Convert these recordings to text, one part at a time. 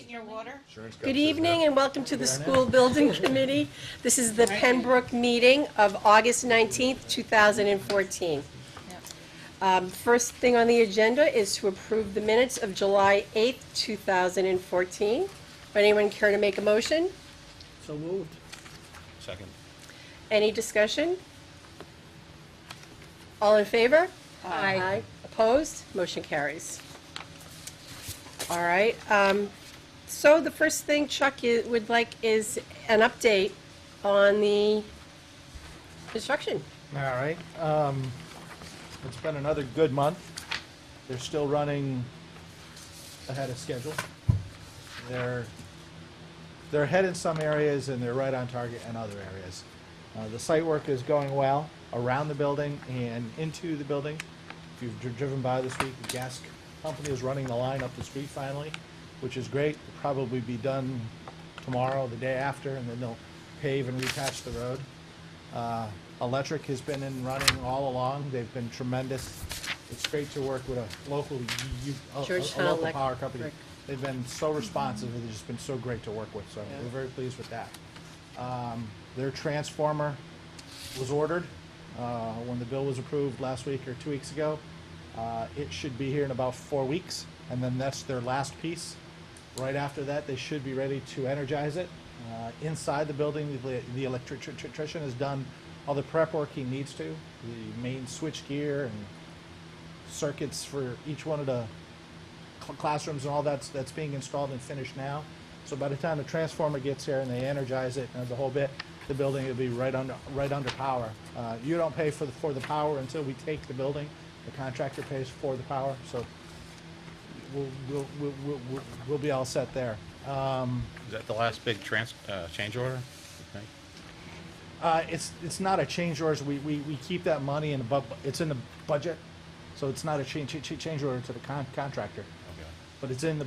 Your water? Good evening and welcome to the School Building Committee. This is the Pembroke meeting of August 19th, 2014. First thing on the agenda is to approve the minutes of July 8th, 2014. Would anyone care to make a motion? So moved. Second. Any discussion? All in favor? Aye. Opposed? Motion carries. All right. So the first thing Chuck would like is an update on the construction. All right. It's been another good month. They're still running ahead of schedule. They're ahead in some areas and they're right on target in other areas. The site work is going well around the building and into the building. If you've driven by this week, the gas company is running the line up the street finally, which is great. It'll probably be done tomorrow, the day after, and then they'll pave and repatch the road. Electric has been in running all along. They've been tremendous. It's great to work with a local Georgetown local Electric. power company. They've been so responsive. They've just been so great to work with. So we're very pleased with that. Their transformer was ordered when the bill was approved last week or 2 weeks ago. It should be here in about 4 weeks, and then that's their last piece. Right after that, they should be ready to energize it. Inside the building, the electrician has done all the prep work he needs to. The main switch gear and circuits for each one of the classrooms and all that's being installed and finished now. So by the time the transformer gets here and they energize it and the whole bit, the building will be right under power. You don't pay for the power until we take the building. The contractor pays for the power, so we'll be all set there. Is that the last big change order? It's not a change order. We keep that money in it's in the budget, so it's not a change order to the contractor. Okay. But it's in the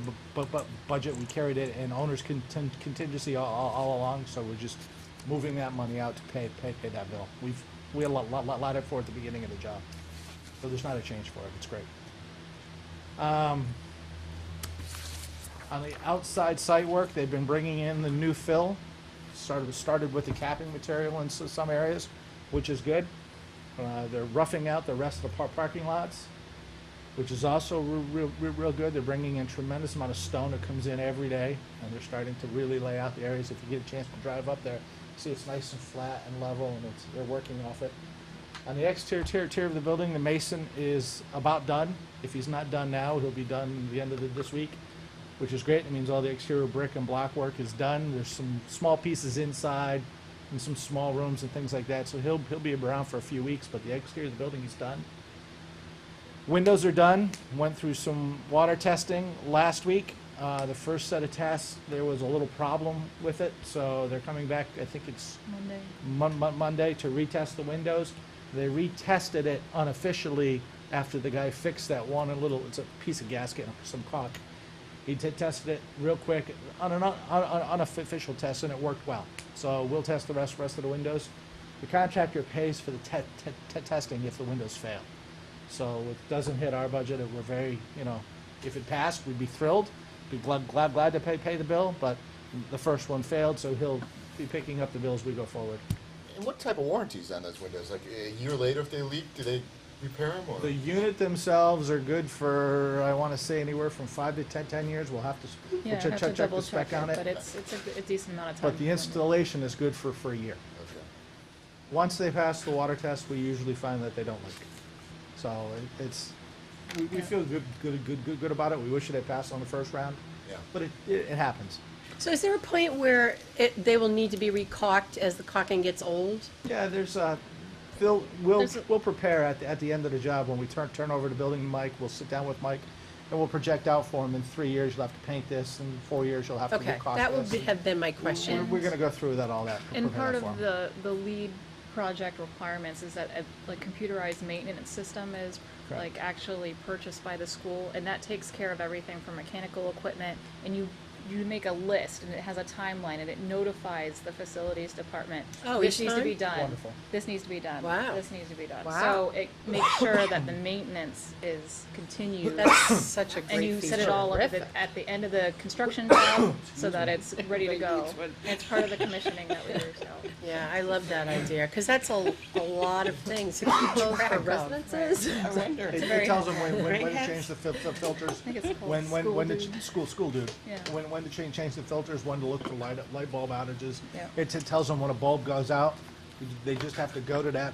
budget. We carried it in owner's contingency all along, so we're just moving that money out to pay that bill. We allotted for it at the beginning of the job, so there's not a change for it. It's great. On the outside site work, they've been bringing in the new fill. Started with the capping material in some areas, which is good. They're roughing out the rest of the parking lots, which is also real good. They're bringing in tremendous amount of stone that comes in every day, and they're starting to really lay out the areas. If you get a chance to drive up there, see it's nice and flat and level, and they're working off it. On the exterior of the building, the mason is about done. If he's not done now, he'll be done at the end of this week, which is great. It means all the exterior brick and block work is done. There's some small pieces inside and some small rooms and things like that. So he'll be around for a few weeks, but the exterior of the building is done. Windows are done. Went through some water testing last week. The first set of tests, there was a little problem with it, so they're coming back, I think it's Monday to retest the windows. They retested it unofficially after the guy fixed that one it's a piece of gasket and some caulk. He tested it real quick on an unofficial test, and it worked well. So we'll test the rest of the windows. The contractor pays for the testing if the windows fail. So it doesn't hit our budget. We're very, if it passed, we'd be thrilled. Be glad to pay the bill, but the first one failed, so he'll be picking up the bill as we go forward. And what type of warranties on those windows? Like a year later, if they leak, do they repair them? Or? The unit themselves are good for, I want to say, anywhere from 5 to 10 years. We'll have to check the spec on it. But it's a decent amount of time. But the installation is good for a year. Okay. Once they pass the water test, we usually find that they don't leak. So we feel good about it. We wish it had passed on the first round, Yeah. but it happens. So is there a point where they will need to be recaulked as the caulking gets old? Yeah, we'll prepare at the end of the job when we turn over the building to Mike. We'll sit down with Mike, and we'll project out for him. In 3 years, you'll have to paint this. In 4 years, you'll have to Okay, recaulk that this. would have been my question. We're going to go through all that. And prepare part that of for him. the lead project requirements is that a computerized maintenance system is Correct. actually purchased by the school, and that takes care of everything from mechanical equipment, and you you make a list and it has a timeline and it notifies the facilities department. Oh, This each needs to time? be done. Wonderful. This needs to be done. Wow. This needs to be done. Wow. So it makes sure that the maintenance is continued. That's such a great And you set it feature. all up at the end of the construction tab so that it's ready to go. And it's part of the commissioning that we do, so. Yeah, I love that idea, because that's a lot of things to keep track of. Residences? I wonder. It very- tells them when Great to hats. change the filters, think it's called when School to, Dude. school dude. Yeah. When to change the filters, when to look for light bulb outages. Yeah. It tells them when a bulb goes out. They just have to go to that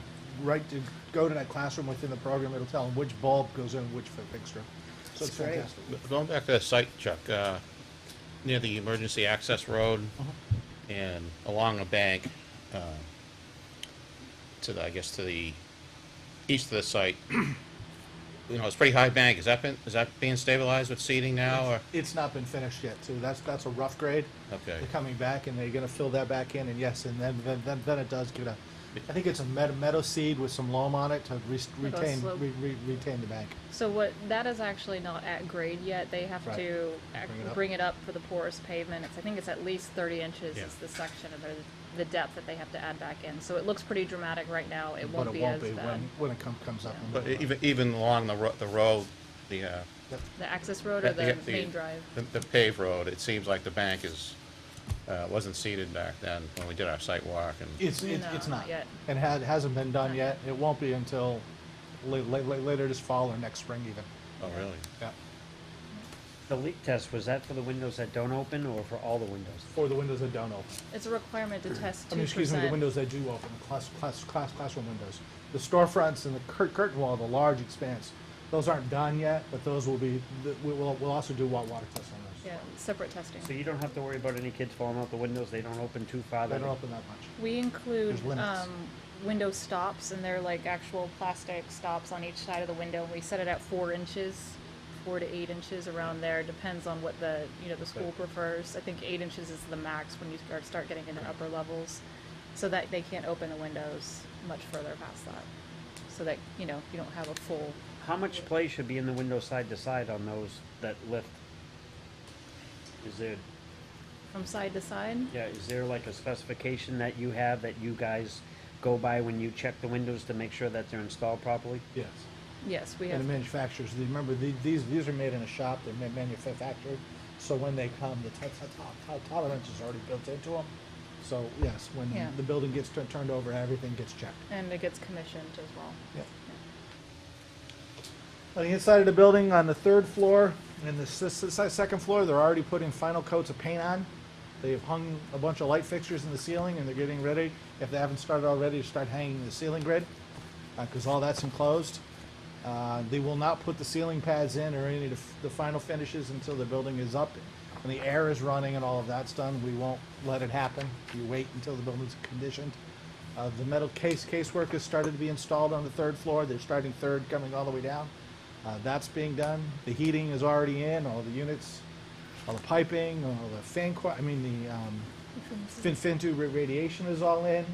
classroom within the program. It'll tell them which bulb goes in which fixture. So it's great. fantastic. Going back to the site, Chuck, near the emergency access road and along a bank, I guess to the east of the site, you know, it's a pretty high bank. Is that being stabilized with seating now, or? It's not been finished yet, so that's a rough grade. Okay. They're coming back and they're gonna fill that back in, and yes, and then it does get I think it's a meadow seed with some loam on it to Like a slope. retain the bank. So that is actually not at grade yet. They have Right. to Bring it up. bring it up for the porous pavement. I think it's at least 30 inches Yeah. is the section of the depth that they have to add back in. So it looks pretty dramatic right now. It But won't be as bad. when it comes up. But even along the road, the The access road or the the- main drive? the paved road, it seems like the bank wasn't seated back then when we did our site walk, and It's No, not. not yet. It hasn't been done Not yet. yet. It won't be until later this fall or next spring even. oh really? Yeah. The leak test, was that for the windows that don't open or for all the windows? For the windows that don't open. It's a requirement to test 2%. I mean, excuse me, the windows that do open, classroom windows. The storefronts and the curtain wall, the large expanse, those aren't done yet, but those will be, we'll also do water tests on those. Yeah, separate testing. So you don't have to worry about any kids falling out the windows, they don't open too far? They that don't it- open that much. We include There's limits. window stops, and they're like actual plastic stops on each side of the window. We set it at 4 inches, 4 to 8 inches around there. Depends on what the school prefers. I think 8 inches is the max when you start getting into upper levels, so that they can't open the windows much further past that. So that you don't have a full. How much play should be in the window side to side on those that lift? Is there, From side to side? is there like a specification that you have that you guys go by when you check the windows to make sure that they're installed properly? Yes. Yes, we And have. the manufacturers, remember, these are made in a shop, they're manufactured, so when they come, the tolerance is already built into them. So, yes, when Yeah. the building gets turned over, everything gets checked. And it gets commissioned as well. Yep. On the inside of the building, on the third floor and the second floor, they're already putting final coats of paint on. They've hung a bunch of light fixtures in the ceiling, and they're getting ready, if they haven't started already, to start hanging the ceiling grid, because all that's enclosed. They will not put the ceiling pads in or any of the final finishes until the building is up and the air is running and all of that's done. We won't let it happen. We wait until the building's conditioned. The metal casework has started to be installed on the third floor. They're starting third, coming all the way down. That's being done. The heating is already in, all the units, all the piping, all the fin tube radiation is all in.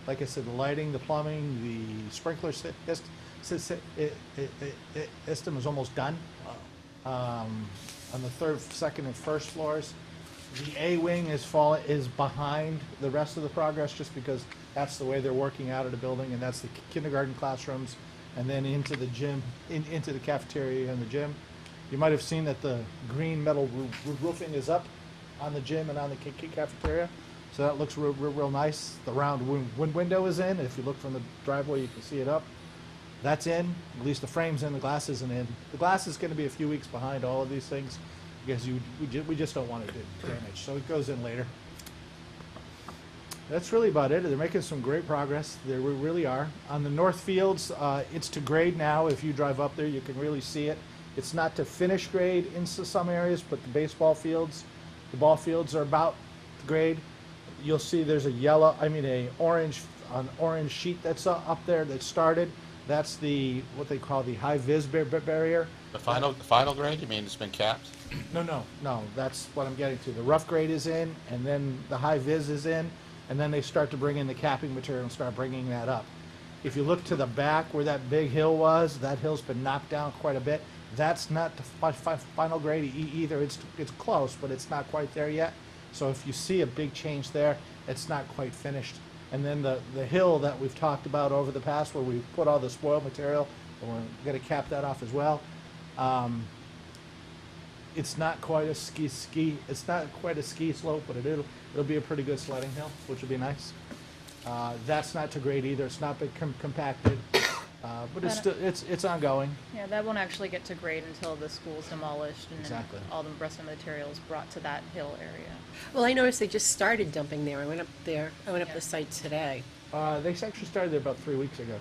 Like I said, the lighting, the plumbing, the sprinkler system is almost done. On the third, second, and first floors. The A wing is behind the rest of the progress just because that's the way they're working out of the building, and that's the kindergarten classrooms, and then into the gym, into the cafeteria and the gym. You might have seen that the green metal roofing is up on the gym and on the cafeteria. So that looks real nice. The round window is in. If you look from the driveway, you can see it up. That's in. At least the frame's in. The glass isn't in. The glass is going to be a few weeks behind all of these things because we just don't want it damaged. So it goes in later. That's really about it. They're making some great progress. They really are. On the north fields, it's to grade now. If you drive up there, you can really see it. It's not to finish grade in some areas, but the baseball fields, the ball fields are about to grade. You'll see there's an orange sheet that's up there that started. That's what they call the high vis barrier. The final grade, you mean it's been capped? No. That's what I'm getting to. The rough grade is in, and then the high vis is in, and then they start to bring in the capping material and start bringing that up. If you look to the back where that big hill was, that hill's been knocked down quite a bit. That's not the final grade either. It's close, but it's not quite there yet. So if you see a big change there, it's not quite finished. And then the hill that we've talked about over the past, where we put all the spoil material, and we're gonna cap that off as well. It's not quite a it's not quite a ski slope, but it'll be a pretty good sledding hill, which will be nice. That's not to grade either. It's not been compacted, but it's still, it's ongoing. Yeah, that won't actually get to grade until the school's demolished and then Exactly. all the rest of the materials brought to that hill area. Well, I noticed they just started dumping there. I went up there, I went up Yeah. the site today. They actually started there about 2 weeks ago.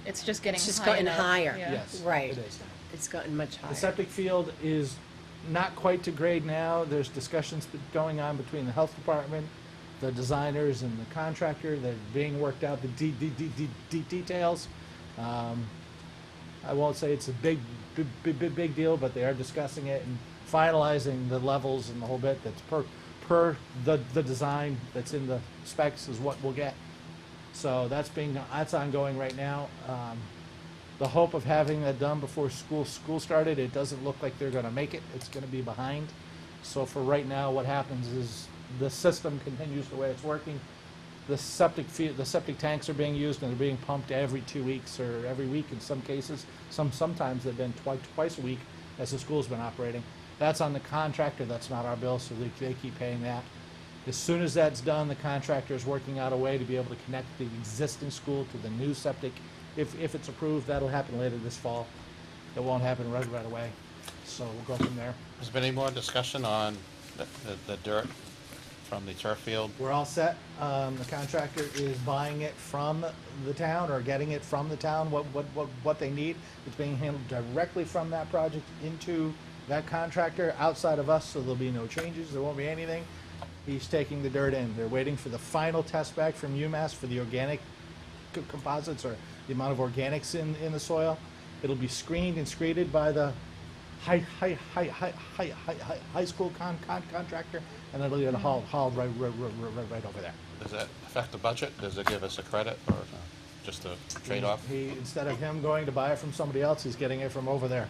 It's just getting It's just high gotten enough, higher. yeah. Yes, Right. it is now. It's gotten much higher. The septic field is not quite to grade now. There's discussions going on between the health department, the designers, and the contractor. They're being worked out, the details. I won't say it's a big deal, but they are discussing it and finalizing the levels and the whole bit. That's per the design that's in the specs is what we'll get. So that's ongoing right now. The hope of having that done before school started, it doesn't look like they're gonna make it. It's gonna be behind. So for right now, what happens is the system continues the way it's working. The septic tanks are being used and they're being pumped every 2 weeks or every week in some cases. Sometimes they've been twice a week as the school's been operating. That's on the contractor, that's not our bill, so they keep paying that. As soon as that's done, the contractor is working out a way to be able to connect the existing school to the new septic. If it's approved, that'll happen later this fall. It won't happen right away. So we'll go from there. Has there been any more discussion on the dirt from the turf field? We're all set. The contractor is buying it from the town or getting it from the town, what they need. It's being handled directly from that project into that contractor outside of us, so there'll be no changes, there won't be anything. He's taking the dirt in. They're waiting for the final test back from UMass for the organic composites or the amount of organics in the soil. It'll be screened and screeded by the high school contractor, and it'll get hauled right over there. Does that affect the budget? Does it give us a credit or just a trade-off? He, instead of him going to buy it from somebody else, he's getting it from over there.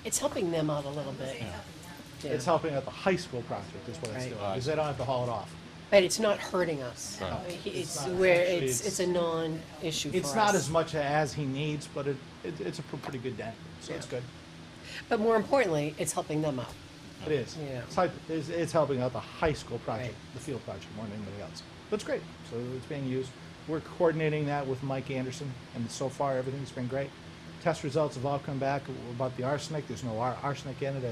It's helping them out a little bit. Yeah. It's helping out the high school project is what it's Right. doing, because they don't have to haul it off. But it's not hurting us. Right. It's not. where Actually, it's a non-issue for us. It's not as much as he needs, but it's a pretty good dent, so it's good. But more importantly, it's helping them out. It is. Yeah. It's helping out the high school project, Right. the field project, more than anybody else. But it's great, so it's being used. We're coordinating that with Mike Anderson, and so far, everything's been great. Test results have all come back about the arsenic. There's no arsenic in it,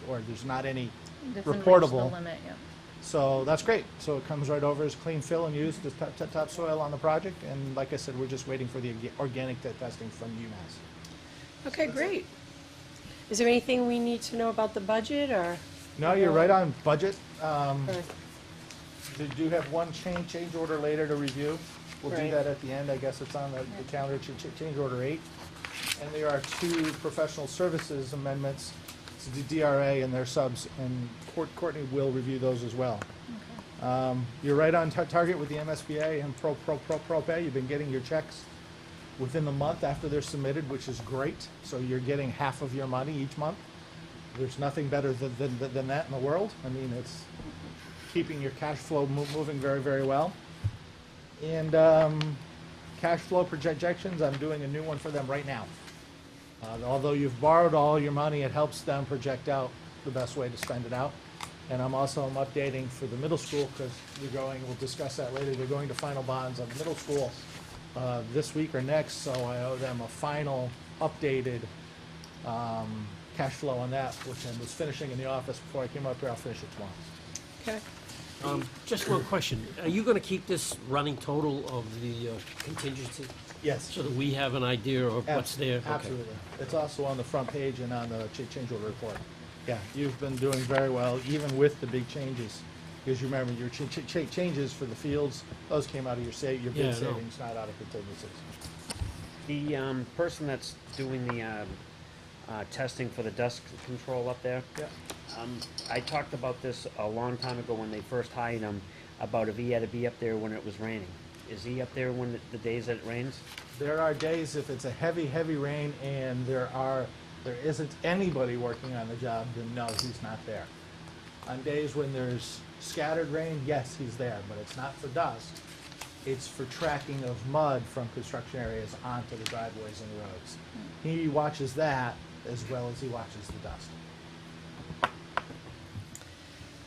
or there's not any Doesn't reach reportable. the limit, yeah. So that's great. So it comes right over as clean fill and used as topsoil on the project. And like I said, we're just waiting for the organic testing from UMass. Okay, great. Is there anything we need to know about the budget, or? No, you're right on budget. or- They do have one change order later to review. We'll do Right. that at the end. I guess it's on the calendar, change order 8. And there are 2 professional services amendments to the DRA and their subs, and Courtney will review those as well. You're right on target with the MSBA and Pro Pay. You've been getting your checks within the month after they're submitted, which is great. So you're getting half of your money each month. There's nothing better than that in the world. I mean, it's keeping your cash flow moving very, very well. And cash flow projections, I'm doing a new one for them right now. Although you've borrowed all your money, it helps them project out the best way to spend it out. And I'm updating for the middle school, because we'll discuss that later, they're going to final bonds on the middle school this week or next, so I owe them a final updated cash flow on that, which I was finishing in the office before I came up here. I'll finish it tomorrow. Okay. Just one question. Are you gonna keep this running total of the contingency, Yes. so that we have an idea of what's there? Okay. Absolutely. It's also on the front page and on the change order report. Yeah, you've been doing very well, even with the big changes. Because you remember, your changes for the fields, those came out of your Yeah, bid I know. savings, not out of contingencies. The person that's doing the testing for the dust control up there, Yeah. I talked about this a long time ago when they first hired him, about if he had to be up there when it was raining. Is he up there when the days that it rains? There are days if it's a heavy rain and there are There isn't anybody working on the job to know he's not there. On days when there's scattered rain, yes, he's there, but it's not for dust. It's for tracking of mud from construction areas onto the driveways and roads. He watches that as well as he watches the dust.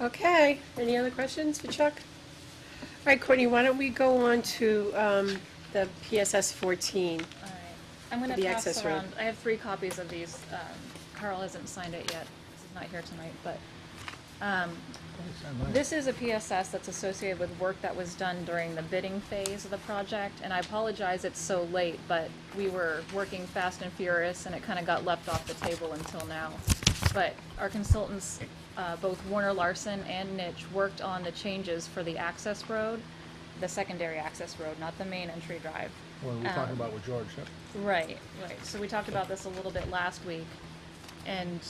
Okay, any other questions for Chuck? All right, Courtney, why don't we go on to the PSS 14? All right. I'm gonna The pass access road. around, I have 3 copies of these. Carl hasn't signed it yet, 'cause he's not here tonight, but, this is a PSS that's associated with work that was done during the bidding phase of the project, and I apologize it's so late, but we were working fast and furious, and it kind of got left off the table until now. But our consultants, both Warner Larson and Nitch, worked on the changes for the access road, the secondary access road, not the main entry drive. When we were talking about with George, yep. Right, right. So we talked about this a little bit last week, and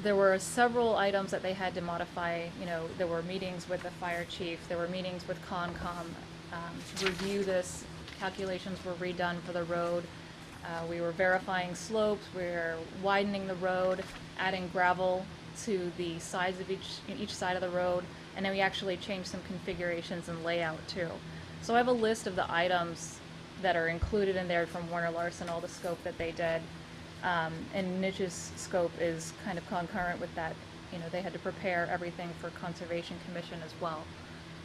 there were several items that they had to modify. You know, there were meetings with the fire chief, there were meetings with Concom to review this. Calculations were redone for the road. We were verifying slopes, we were widening the road, adding gravel to the sides of each side of the road, and then we actually changed some configurations and layout too. So I have a list of the items that are included in there from Warner Larson, all the scope that they did. And Nitch's scope is kind of concurrent with that. You know, they had to prepare everything for Conservation Commission as well.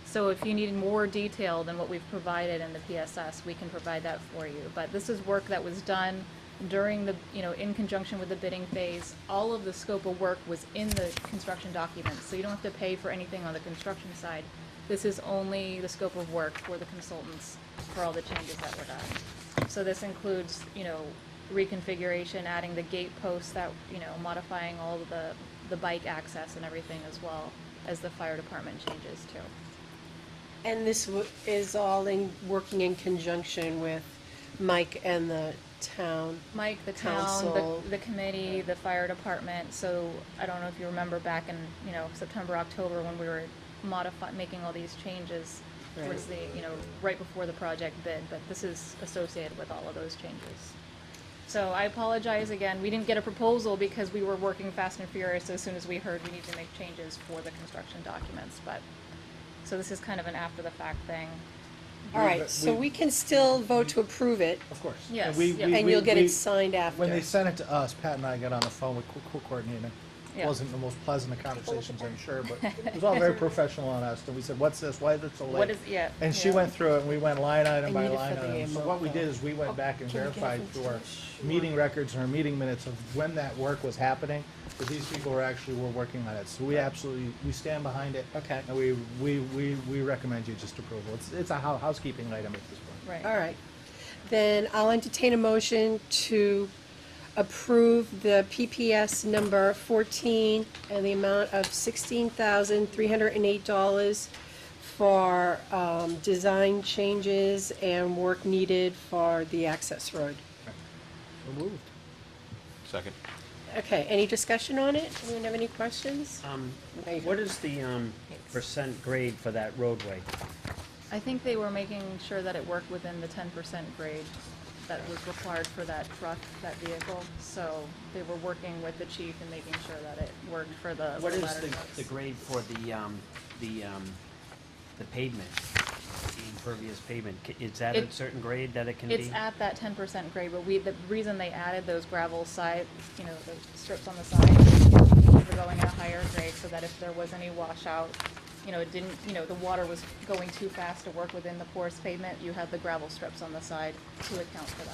So if you need more detail than what we've provided in the PSS, we can provide that for you. But this is work that was done during the, you know, in conjunction with the bidding phase. All of the scope of work was in the construction documents, so you don't have to pay for anything on the construction side. This is only the scope of work for the consultants for all the changes that were done. So this includes, you know, reconfiguration, adding the gate posts that, you know, modifying all of the bike access and everything, as well as the fire department changes too. And this is all working in conjunction with Mike and the town. Mike, the town, Council. the committee, the fire department. So I don't know if you remember back in, you know, September, October, when we were making all these changes towards the, you know, right before the project bid, but this is associated with all of those changes. So I apologize again, we didn't get a proposal because we were working fast and furious as soon as we heard we need to make changes for the construction documents, but, so this is kind of an after-the-fact thing. All right, so we can still vote to approve it, Of course. Yes, we- yep. we- and you'll get we- it signed after. When they sent it to us, Pat and I got on the phone with Courtney, and it Yeah. wasn't the most pleasant of conversations, I'm sure, but it was all very professional on us. And we said, "What's this? Why is it so late?" What is, yeah. And she yeah. went through it, and we went line item I by need it line for the item. So remote, what we though. did is we went back and Can we get it verified from through our Tish? meeting records and our meeting minutes of when that work was happening, that these people were working on it. So we absolutely, we stand behind it. Okay. And we recommend you just approval. It's a housekeeping item at this point. Right. All right. Then I'll entertain a motion to approve the PPS number 14 and the amount of $16,308 for design changes and work needed for the access road. So moved. Second. Okay, any discussion on it? Anyone have any questions? What is the, percent grade for that roadway? I think they were making sure that it worked within the 10% grade that was required for that truck, that vehicle. So they were working with the chief and making sure that it worked for the What is ladder the trucks. grade for the pavement, the impervious pavement? Is that a It- certain grade that it can be? It's at that 10% grade, but the reason they added those gravel side, you know, the strips on the side, were going at a higher grade so that if there was any washout, you know, it didn't, you know, the water was going too fast to work within the porous pavement, you had the gravel strips on the side to account for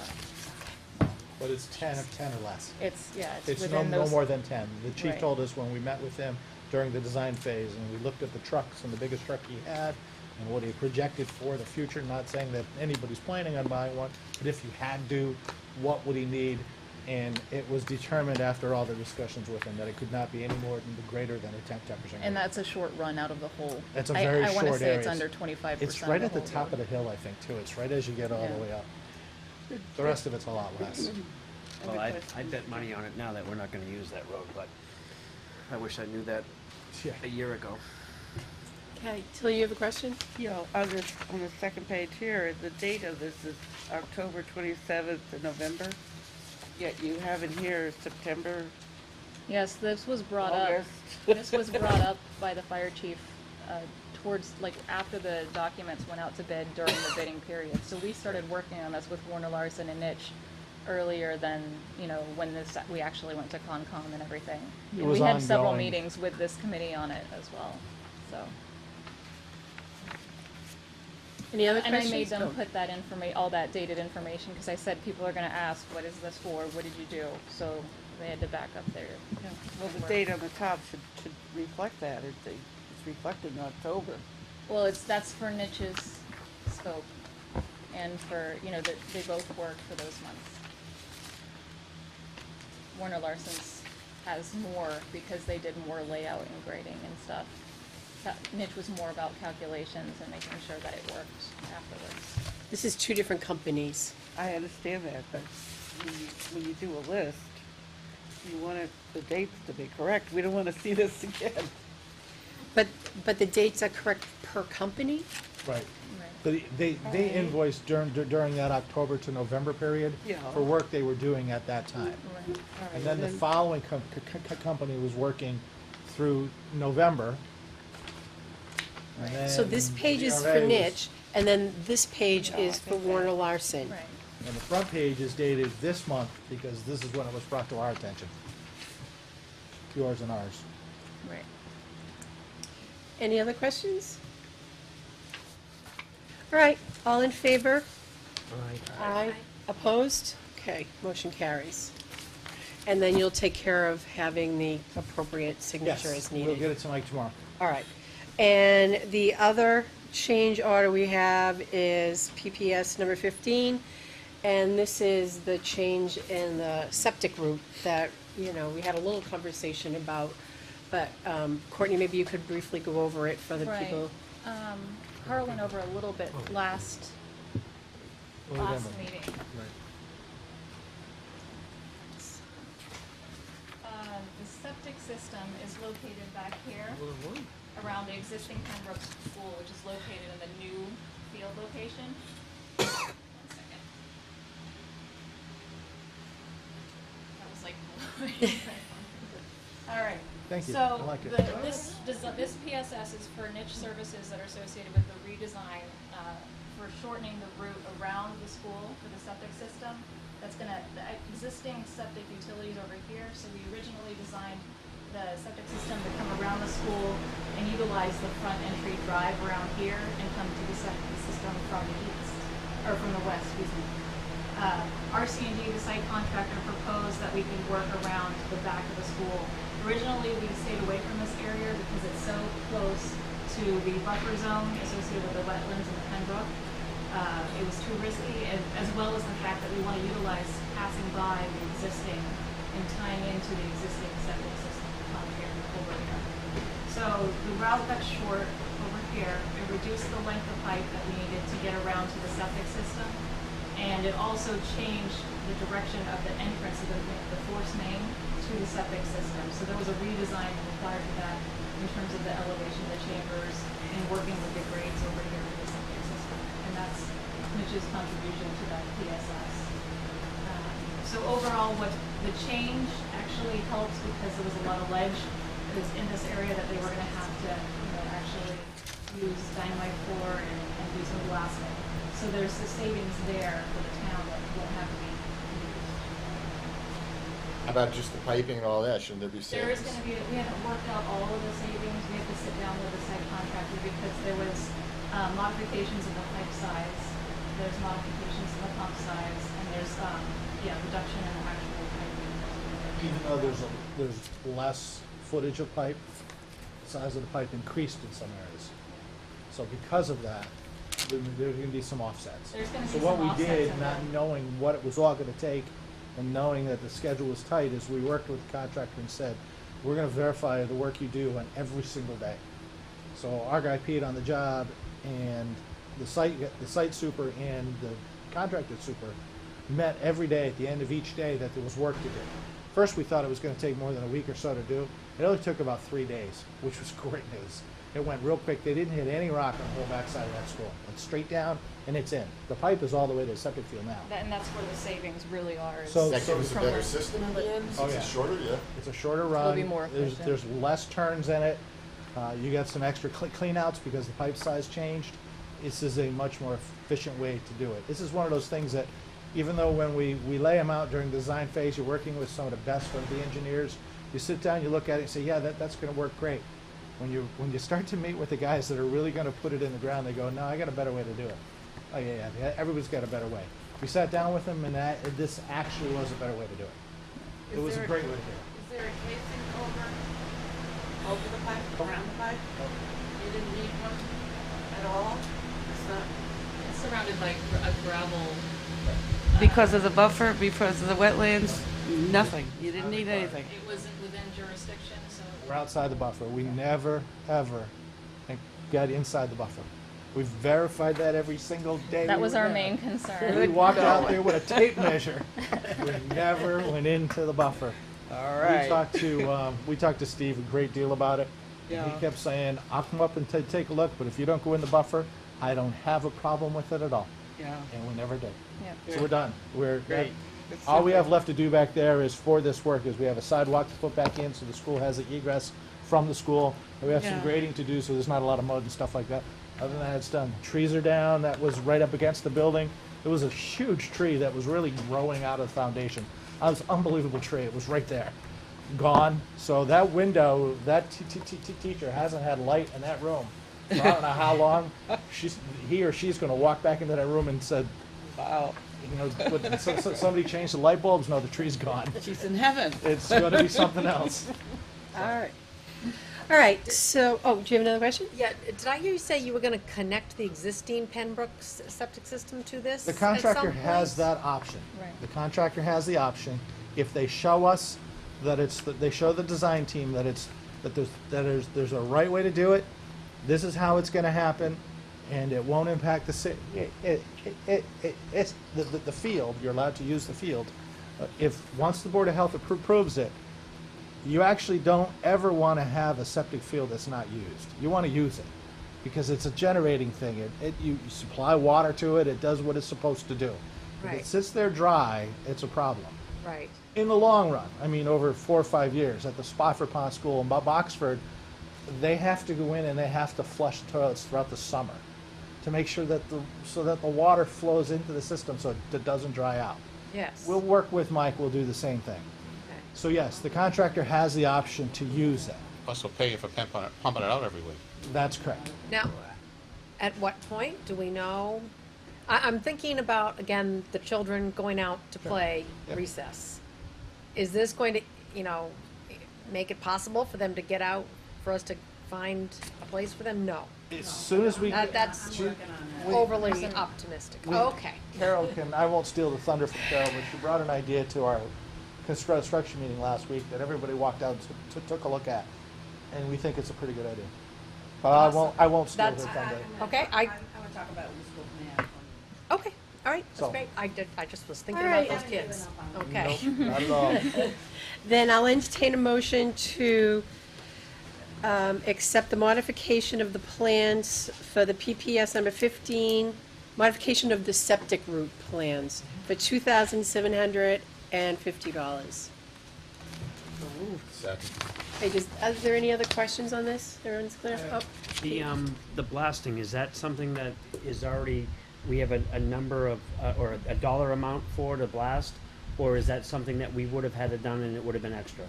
that. But it's 10 or less. It's, yeah, it's It's within no those. more than 10. The chief Right. told us when we met with him during the design phase, and we looked at the trucks and the biggest truck he had, and what he projected for the future, not saying that anybody's planning on buying one, but if you had to, what would he need? And it was determined after all the discussions with him that it could not be any more than greater than a 10%. And that's a short run out of the whole. That's a very I wanna short say it's area. under 25% It's right of at the whole top of road. the hill, I think, too. It's right as you get all the Yeah. way up. The rest of it's a lot less. Well, I'd bet money on it now that we're not gonna use that road, but I wish I knew that Yeah. a year ago. Okay, Tilly, you have a question? On the second page here, the date of this is October 27th to November. Yet you have in here September, Yes, this was brought up. August. This was brought up by the fire chief towards, like, after the documents went out to bid during the bidding period. So we started working on this with Warner Larson and Niche earlier than, you know, when this, we actually went to Concom and everything. It And was we had several ongoing. meetings with this committee on it as well, so. Any other And I questions? made them No. put that all that dated information, because I said people are gonna ask, what is this for, what did you do? So they had to back up their. well, the date on the top should reflect that. It's reflected in October. Well, that's for Niche's scope, and for, you know, that they both work for those months. Warner Larson's has more because they did more layout and grading and stuff. Niche was more about calculations and making sure that it worked afterwards. This is two different companies. I understand that, but when you do a list, you want the dates to be correct. We don't want to see this again. But the dates are correct per company? Right. Right. So they invoiced during that October to November period Yeah. for work they were doing at that time. Right. All right, And then the following company was working through November. And So then this page is for DRA was- Niche, and then this page No, is I for think Warner that- Larson. Right. And the front page is dated this month because this is when it was brought to our attention. Yours and ours. Right. Any other questions? All right, all in favor? Aye. Opposed? Okay, motion carries. And then you'll take care of having the appropriate signature as Yes, needed. we'll get it to Mike tomorrow. All right. And the other change order we have is PPS number 15. And this is the change in the septic route that, you know, we had a little conversation about. But Courtney, maybe you could briefly go over it for the Right. people. Carl went over a little bit last November. meeting. Right. The septic system is located back here around the existing Pembroke School, which is located in the new field location. 1 second. That was like. All right. Thank you. So I like it. this PSS is for niche services that are associated with the redesign for shortening the route around the school for the septic system. That's the existing septic utilities over here. So we originally designed the septic system to come around the school and utilize the front entry drive around here and come to the septic system from the east, or from the west, excuse me. RC&D, the site contractor, proposed that we could work around the back of the school. Originally, we stayed away from this area because it's so close to the buffer zone associated with the wetlands and the Pembroke. It was too risky, as well as the fact that we want to utilize passing by the existing and tying into the existing septic system from here over here. So the route got short over here. It reduced the length of pipe that we needed to get around to the septic system. And it also changed the direction of the entrance of the force main to the septic system. So there was a redesign required for that in terms of the elevation of the chambers and working with the grades over here for the septic system. And that's Mitch's contribution to that PSS. So overall, what the change actually helps because there was a lot of ledge that was in this area that they were going to have to, you know, actually use dynamite for and do some blasting. So there's the savings there for the town that won't have to be used. How about just the piping and all that? Shouldn't there be There is savings? going to be, we haven't worked out all of the savings. We have to sit down with the site contractor because there was modifications in the pipe size. There's modifications in the pump size, and there's, reduction in the actual piping. Even though there's less footage of pipe, the size of the pipe increased in some areas. So because of that, there's gonna be some offsets. There's gonna So be what some we did, offsets in not that. knowing what it was all gonna take, and knowing that the schedule was tight, is we worked with the contractor and said, we're gonna verify the work you do on every single day. So our guy peed on the job, and the site super and the contracted super met every day at the end of each day that there was work to do. First, we thought it was gonna take more than a week or so to do. It only took about 3 days, which was great news. It went real quick. They didn't hit any rock on the whole backside of that school. Went straight down and it's in. The pipe is all the way to the septic field now. And that's where the savings really are. is So- Does that give us a from better the- system in the end? Oh, Since yeah. it's shorter, yeah. It's a shorter run. be more There's efficient. less turns in it. You got some extra clean outs because the pipe size changed. This is a much more efficient way to do it. This is one of those things that, even though when we lay them out during the design phase, you're working with some of the best of the engineers, you sit down, you look at it and say, yeah, that's gonna work great. When you start to meet with the guys that are really gonna put it in the ground, they go, no, I got a better way to do it. Oh, yeah, everybody's got a better way. We sat down with them and this actually was a better way to do it. It was a great way to do it. Is there a casing over the pipe, around the pipe? You didn't need one at all? It's not. It's surrounded by a gravel. Because of the buffer, because of the wetlands, nothing. You didn't need anything. It wasn't within jurisdiction, so. We're outside the buffer. We never, ever got inside the buffer. We've verified that every single day. That we was were our there. main We concern. walked out there with a tape measure. We never went into the buffer. All We talked to Steve a great deal about it. And Yeah. he kept saying, I'll come up and take a look, but if you don't go in the buffer, I don't have a problem with it at all. Yeah. And we never did. Yeah. So we're done. Great. It's All we simple. have left to do back there is for this work is we have a sidewalk to put back in so the school has the egress from the school. And we have some Yeah. grading to do so there's not a lot of mud and stuff like that. Other than that, it's done. Trees are down. That was right up against the building. It was a huge tree that was really growing out of the foundation. It was an unbelievable tree. It was right there. Gone. So that window, that teacher hasn't had light in that room. So I don't know how long. He or she's going to walk back into that room and said, Wow. you know, somebody changed the light bulbs. No, the tree's gone. She's in heaven. It's going to be something else. All right. All right, so, oh, do you have another question? Yeah, did I hear you say you were gonna connect the existing Pembroke septic system to this? The at contractor some has point? that option. Right. The contractor has the option. If they show us that they show the design team that there's a right way to do it, this is how it's going to happen, and it won't impact it's the field. You're allowed to use the field. Once the Board of Health approves it, you actually don't ever want to have a septic field that's not used. You want to use it because it's a generating thing. You supply water to it. It does what it's supposed to do. If Right. it sits there dry, it's a problem. Right. In the long run, I mean, over 4 or 5 years at the Spofford Pond School in Boxford, they have to go in and they have to flush the toilets throughout the summer to make sure that the water flows into the system so it doesn't dry out. Yes. We'll work with Mike. We'll do the same thing. Okay. So yes, the contractor has the option to use it. Plus, they'll pay you for pumping it out every week. That's correct. Now, at what point do we know? I'm thinking about, again, the children going out to play Yep. recess. Is this going to, make it possible for them to get out, for us to find a place for them? No. As soon as we, That's overly optimistic. Okay. Carol I won't steal the thunder from Carol, but she brought an idea to our construction meeting last week that everybody walked out and took a look at. And we think it's a pretty good idea. But I won't steal her That's- thunder. Okay, I want to talk about it with school command. Okay, all right, So- that's great. I just was thinking All about right. those kids. Okay. Nope, not at all. Then I'll entertain a motion to accept the modification of the plans for the PPS number 15, modification of the septic route plans for $2,750. Second. Hey, are there any other questions on this? Everyone's clear? Oh, The blasting, is that something that is already, we have a number of, or a dollar amount for to blast? Or is that something that we would have had it done and it would have been extra?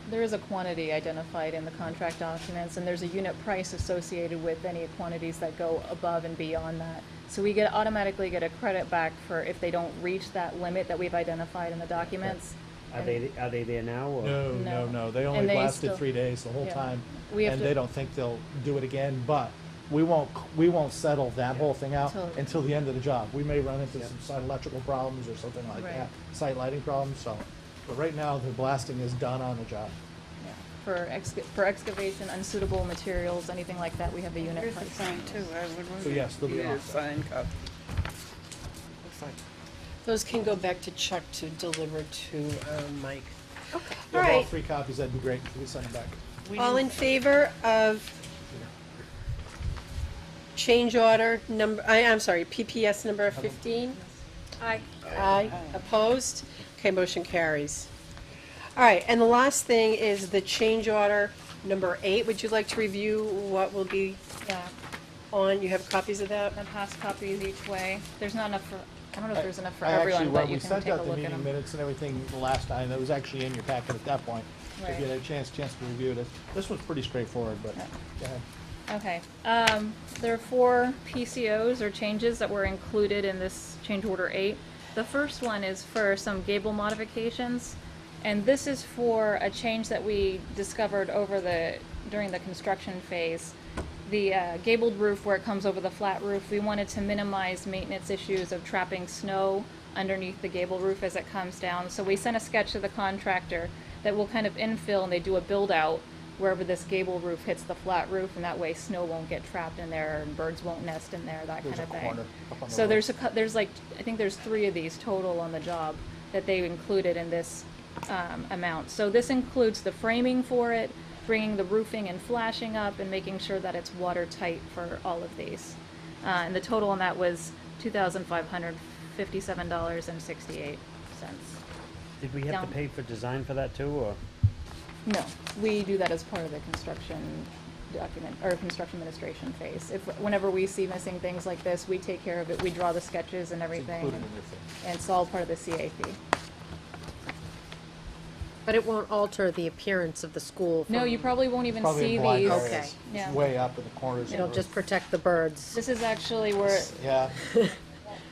There is a quantity identified in the contract documents, and there's a unit price associated with any quantities that go above and beyond that. So we automatically get a credit back for if they don't reach that limit that we've identified in the documents. Are they there now, or? No. They And only they blasted still- 3 days the whole yeah. time. We have And to- they don't think they'll do it again, but we won't settle that whole thing out Till- until the end of the job. We may run into some site electrical problems or something like Right. that, site lighting problems, so. But right now, the blasting is done on the job. Yeah. For excavation, unsuitable materials, anything like that, we have a unit Here's the price. sign too. I would want So yes, there'll be you an to offset. sign copy. Looks like. those can go back to Chuck to deliver to Mike. Okay. You All have all right. 3 copies, that'd be great, we send them back. We All didn't- in favor of change order number, I'm sorry, PPS number 15? Aye. Aye. Opposed? Okay, motion carries. All right, and the last thing is the change order number 8. Would you like to review what will be Yeah, on? You have copies of that? I pass copies each way. There's not enough for, I don't know if there's enough for I actually, everyone, but when you we can sent take a out the look at meeting them. minutes and everything the last time, that was actually in your packet at that point. If Right. you had a chance to review it. This was pretty straightforward, but, Yeah. go ahead. Okay, there are 4 PCOs or changes that were included in this change order 8. The first one is for some gable modifications, and this is for a change that we discovered during the construction phase. The gabled roof where it comes over the flat roof, we wanted to minimize maintenance issues of trapping snow underneath the gable roof as it comes down. So we sent a sketch to the contractor that will kind of infill, and they do a build out wherever this gable roof hits the flat roof, and that way snow won't get trapped in there and birds won't nest in there, that There's kind a of corner thing. up on the So roof. there's like, I think there's 3 of these total on the job that they included in this amount. So this includes the framing for it, bringing the roofing and flashing up, and making sure that it's watertight for all of these. And the total on that was $2,557.68. Did we have Down. to pay for design for that too, or? No, we do that as part of the construction document, or construction administration phase. Whenever we see missing things like this, we take care of it, we draw the sketches and It's everything, included in your thing. and it's all part of the CAP. But it won't alter the appearance of the school No, from- you probably won't even Probably in see blind these. areas. Okay. It's Yeah. way up in the corners of the It'll roof. just protect the birds. This is actually where Yeah,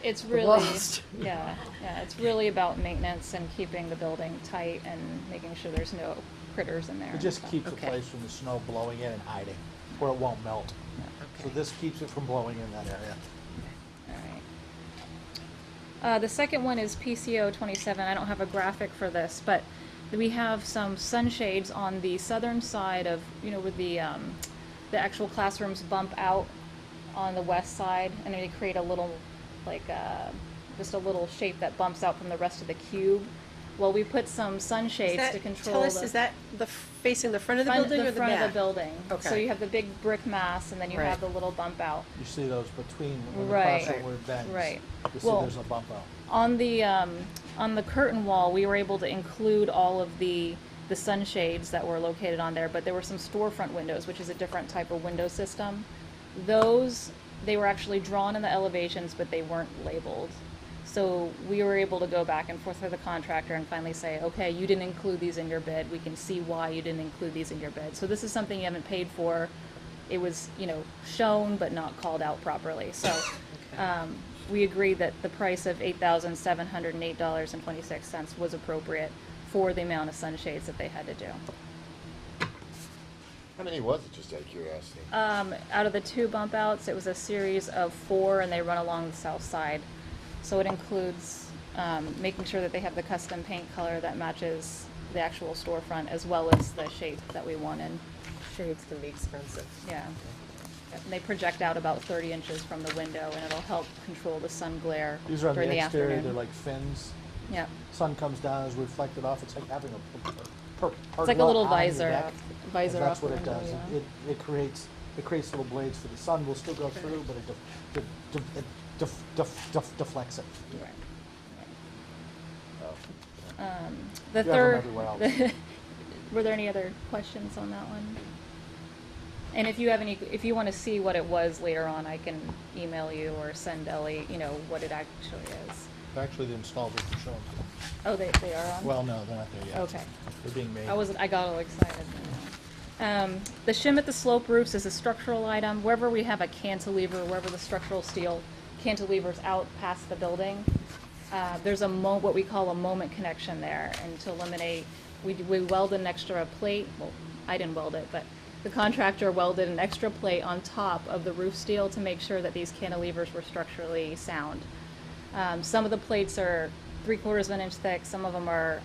it's really, Lost. yeah, it's really about maintenance and keeping the building tight and making sure there's no critters in there. it and just stuff. keeps the Okay. place from the snow blowing in and hiding, where it won't melt. So Okay. this keeps it from blowing in that area. All right. The second one is PCO 27. I don't have a graphic for this, but we have some sunshades on the southern side of, where the actual classrooms bump out on the west side, and they create a little, just a little shape that bumps out from the rest of the cube. Well, we put some sunshades to control Tell us, the is that facing the front of the building or the front back? of the building. So Okay. you have the big brick mass, and then you Right. have the little bump out. You see those between, when the Right. crossover bends. Right. You see Well, there's a bump out. On the curtain wall, we were able to include all of the sunshades that were located on there, but there were some storefront windows, which is a different type of window system. Those, they were actually drawn in the elevations, but they weren't labeled. So we were able to go back and forth with the contractor and finally say, okay, you didn't include these in your bid. We can see why you didn't include these in your bid. So this is something you haven't paid for. It was, shown but not called out properly. So we agreed that the price of $8,708.26 was appropriate for the amount of sunshades that they had to do. How many was it, just out of curiosity? Out of the 2 bump outs, it was a series of 4, and they run along the south side. So it includes making sure that they have the custom paint color that matches the actual storefront, as well as the shape that we wanted. Shades can be expensive. Yeah. Yep, and they project out about 30 inches from the window, and it'll help control the sun glare These are on during the the exterior, afternoon. they're like fins. Yep. Sun comes down, is reflected off, it's like having a It's like a little eye on your visor, deck. visor And off that's the what it window, does. yeah. It creates little blades for the sun will still go through, but it deflects it. Right. So, The You have them third, everywhere else. were there any other questions on that one? And if you want to see what it was later on, I can email you or send Ellie, what it actually is. Actually, the installers are showing. Oh, they are on? Well, no, they're not there yet. Okay. They're being made. I got all excited. The shim at the slope roofs is a structural item. Wherever we have a cantilever, wherever the structural steel cantilever's out past the building, there's what we call a moment connection there. And to eliminate, we welded an extra plate. Well, I didn't weld it, but the contractor welded an extra plate on top of the roof steel to make sure that these cantilevers were structurally sound. Some of the plates are 3/4 of an inch thick, some of them are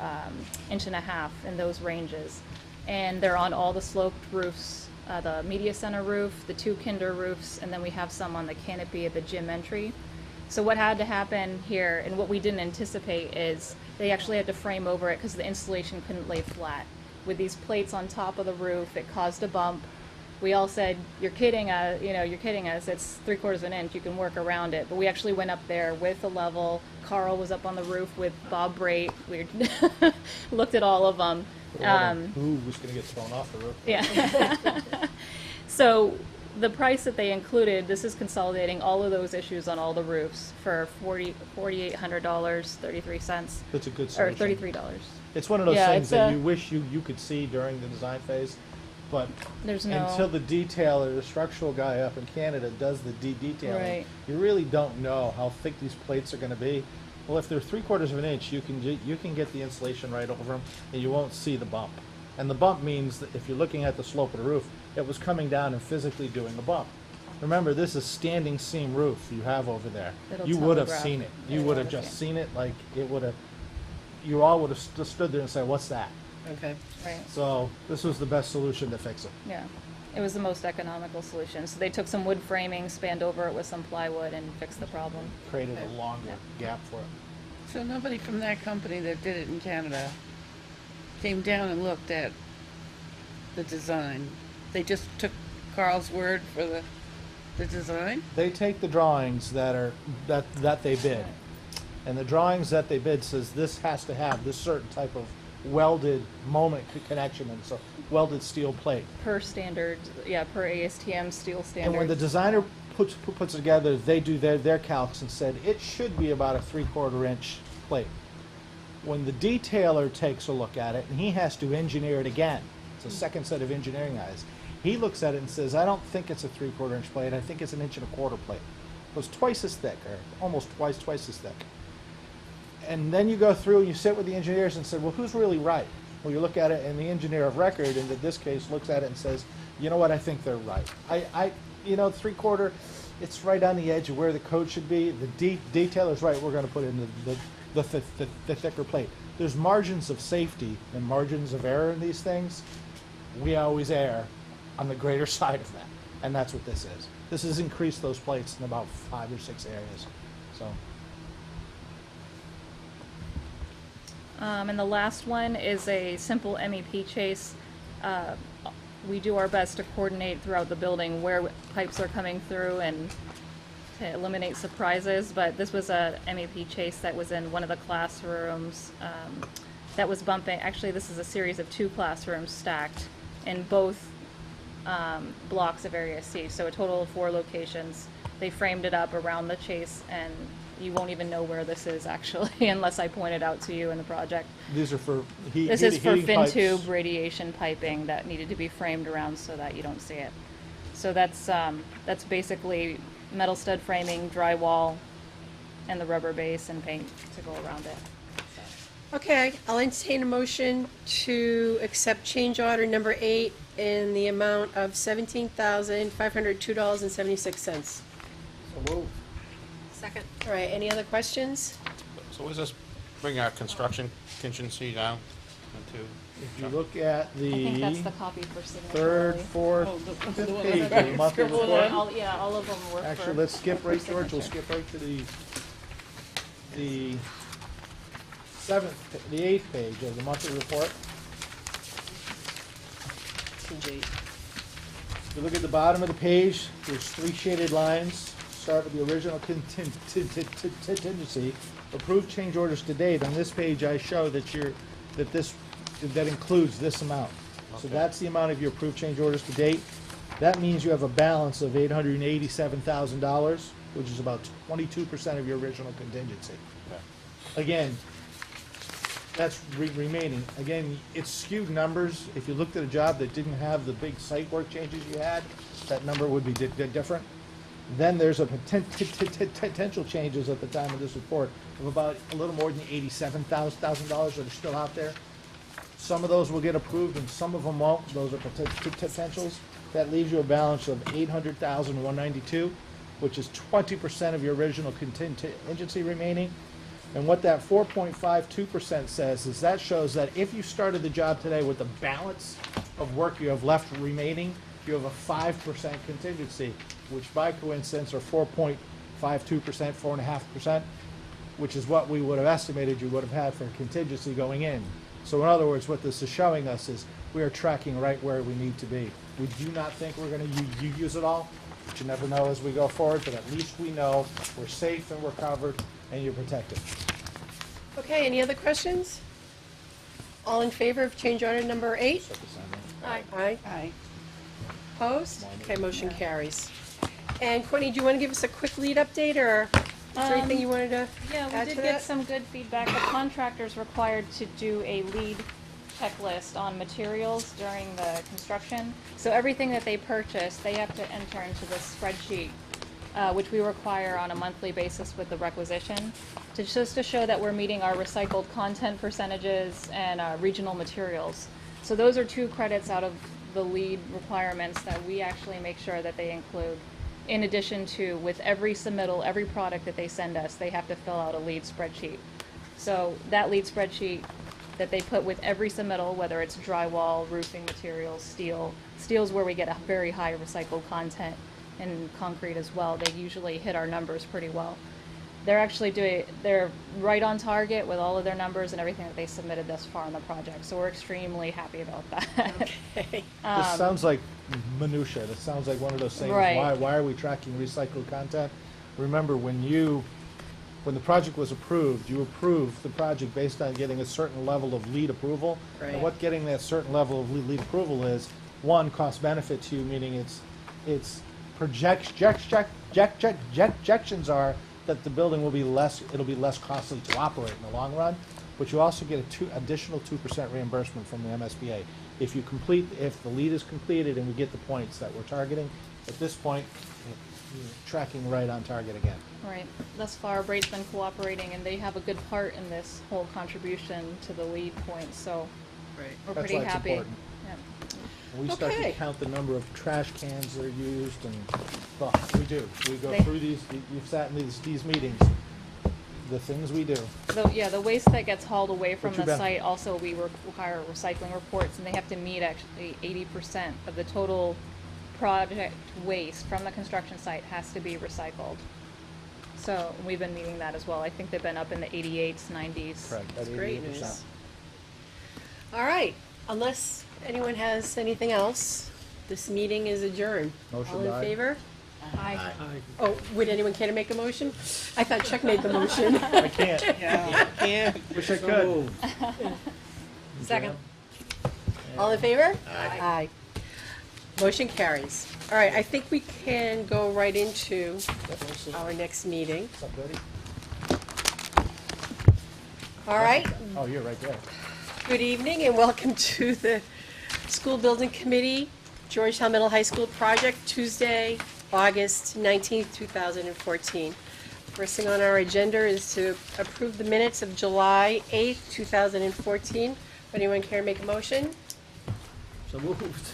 1.5 in those ranges. And they're on all the sloped roofs, the media center roof, the 2 kinder roofs, and then we have some on the canopy at the gym entry. So what had to happen here, and what we didn't anticipate, is they actually had to frame over it because the installation couldn't lay flat. With these plates on top of the roof, it caused a bump. we all said, you're kidding us, you're kidding us, it's 3/4 of an inch, you can work around it. But we actually went up there with the level. Carl was up on the roof with Bob Brait. We looked at all of them. Who was gonna get thrown off the roof? Yeah. So the price that they included, this is consolidating all of those issues on all the roofs for $4,800, 33 cents, It's a good or solution. $33. It's one of those Yeah, things it's that a- you wish you could see during the design phase, but There's until no, the detailer, the structural guy up in Canada does the detailing, Right. you really don't know how thick these plates are gonna be. Well, if they're 3/4 of an inch, you can get the insulation right over them, and you won't see the bump. And the bump means that if you're looking at the slope of the roof, it was coming down and physically doing a bump. Remember, this is standing seam roof you have over there. It'll You would have telegraph. seen it. You It'll would have telegraph. just seen it like it would have. You all would have stood there and said, "What's that?" Okay. right, So this was the best solution to fix it. yeah. It was the most economical solution. So they took some wood framing, spanned over it with some plywood and fixed the problem. Created a longer gap for it. So nobody from that company that did it in Canada came down and looked at the design? They just took Carl's word for the design? They take the drawings that they bid, and the drawings that they bid says this has to have this certain type of welded moment connection, and so welded steel plate. Per standard, yeah, per ASTM steel And when the standards. designer puts it together, they do their calcs and said it should be about a 3/4 inch plate. When the detailer takes a look at it, and he has to engineer it again, it's a second set of engineering eyes, he looks at it and says, I don't think it's a 3/4 inch plate, I think it's 1.25 inch plate. It was twice as thick, or almost twice as thick. And then you go through and you sit with the engineers and say, well, who's really right? Well, you look at it, and the engineer of record, in this case, looks at it and says, you know what, I think they're right. 3/4, it's right on the edge of where the code should be. The detailer's right, we're gonna put in the thicker plate. There's margins of safety and margins of error in these things. We always err on the greater side of that, and that's what this is. This has increased those plates in about 5 or 6 areas, so. And the last one is a simple MEP chase. We do our best to coordinate throughout the building where pipes are coming through and to eliminate surprises, but this was a MEP chase that was in one of the classrooms that was bumping. Actually, this is a series of 2 classrooms stacked in both blocks of Area C, so a total of 4 locations. They framed it up around the chase, and you won't even know where this is actually unless I point it out to you in the project. These are for This is for heating fin pipes. tube radiation piping that needed to be framed around so that you don't see it. So that's basically metal stud framing, drywall, and the rubber base and paint to go around it. Okay, I'll entertain a motion to accept change order number 8 in the amount of $17,502.76. Second. All right, any other questions? So does this bring our construction contingency down into? If you look at I think that's the the copy for signature. third, Lily. fourth, Oh, the fifth one page that of the monthly scribbled report. on. All of them were Actually, for- let's skip right, for George, we'll signature. skip right to the 8th page of the monthly report. If you look at the bottom of the page, there's 3 shaded lines. Start with the original contingency. Approved change orders to date. On this page, I show that that includes this amount. So Okay. that's the amount of your approved change orders to date. That means you have a balance of $887,000, which is about 22% of your original contingency. Again, that's remaining. Again, it's skewed numbers. If you looked at a job that didn't have the big site work changes you had, that number would be different. Then there's a potential changes at the time of this report of about a little more than $87,000 that are still out there. Some of those will get approved and some of them won't. Those are potentials. That leaves you a balance of $800,192, which is 20% of your original contingency remaining. And what that 4.52% says is that shows that if you started the job today with the balance of work you have left remaining, you have a 5% contingency, which by coincidence are 4.52%, 4.5%, which is what we would have estimated you would have had for contingency going in. So in other words, what this is showing us is we are tracking right where we need to be. We do not think we're gonna use it all, but you never know as we go forward, but at least we know we're safe and we're covered and you're protected. Okay, any other questions? All in favor of change order number 8? Aye. Aye. Aye. Opposed? Okay, motion carries. And Courtney, do you want to give us a quick lead update, or is there anything you wanted to Yeah, we add did to get that? some good feedback. The contractor's required to do a lead checklist on materials during the construction. So everything that they purchase, they have to enter into this spreadsheet, which we require on a monthly basis with the requisition, just to show that we're meeting our recycled content percentages and regional materials. So those are 2 credits out of the lead requirements that we actually make sure that they include. In addition to, with every submittal, every product that they send us, they have to fill out a lead spreadsheet. So that lead spreadsheet that they put with every submittal, whether it's drywall, roofing materials, steel's where we get a very high recycled content, and concrete as well. They usually hit our numbers pretty well. They're right on target with all of their numbers and everything that they submitted thus far on the project. So we're extremely happy about that. Okay. This sounds like minutia. This sounds like one of those things. Right. Why are we tracking recycled content? Remember, when the project was approved, you approved the project based on getting a certain level of lead approval. Right. And what getting that certain level of lead approval is, one, cost benefit to you, meaning its projections are that the building will be it'll be less costly to operate in the long run, but you also get additional 2% reimbursement from the MSBA. If the lead is completed and we get the points that we're targeting, at this point, you're tracking right on target again. Right. Thus far, Braid's been cooperating, and they have a good part in this whole contribution to the lead points, so Right. we're That's pretty why it's happy. important. Yeah. We start Okay. to count the number of trash cans that are used, and, well, we do. We go They- through these, you've sat in these meetings, the things we do. The waste that gets hauled away from What you the got? site, also we require recycling reports, and they have to meet actually 80% of the total project waste from the construction site has to be recycled. So we've been meeting that as well. I think they've been up in the 88s, 90s. Correct, at That's great 88%. news. All right, unless anyone has anything else, this meeting is adjourned. Motion All in by- favor? Aye. Oh, would anyone care to make a motion? I thought Chuck made the motion. I can't. Yeah. Wish I could. Second. All in favor? Aye. Motion carries. All right, I think we can go right into our next meeting. What's up, Betty? All right, Oh, you're right there. good evening and welcome to the School Building Committee, Georgetown Middle High School project, Tuesday, August 19th, 2014. First thing on our agenda is to approve the minutes of July 8th, 2014. Would anyone care to make a motion? So moved.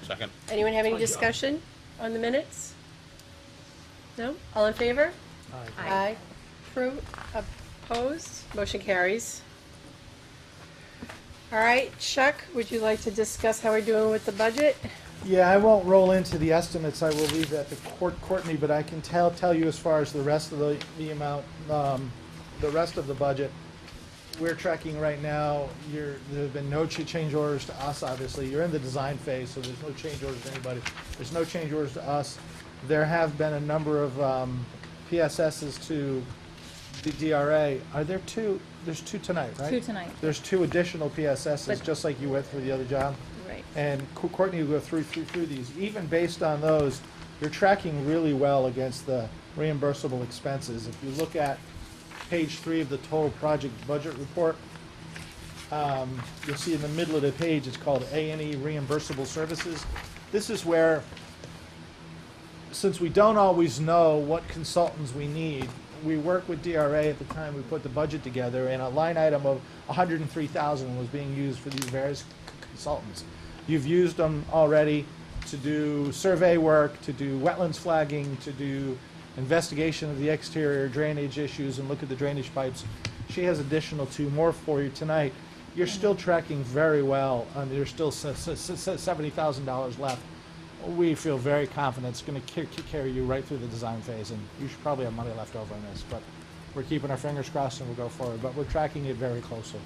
Second. Anyone have any Good job. discussion on the minutes? No? All in favor? Aye. Opposed? Motion carries. All right, Chuck, would you like to discuss how we're doing with the budget? Yeah, I won't roll into the estimates. I will leave that to Courtney, but I can tell you as far as the rest of the amount, the rest of the budget. We're tracking right now, there have been no change orders to us, obviously. You're in the design phase, so there's no change orders to anybody. There's no change orders to us. There have been a number of PSSs to the DRA. Are there two? There's two tonight, right? 2 tonight. There's 2 additional PSSs, But- just like you went for the other job. Right. And Courtney will go through these. Even based on those, you're tracking really well against the reimbursable expenses. If you look at page 3 of the total project budget report, you'll see in the middle of the page, it's called A&E Reimbursable Services. This is where, since we don't always know what consultants we need, we work with DRA at the time we put the budget together, and a line item of $103,000 was being used for these various consultants. You've used them already to do survey work, to do wetlands flagging, to do investigation of the exterior drainage issues and look at the drainage pipes. She has additional 2 more for you tonight. You're still tracking very well, and there's still $70,000 left. We feel very confident it's going to carry you right through the design phase, and you should probably have money left over in this, but we're keeping our fingers crossed and we'll go forward, but we're tracking it very closely.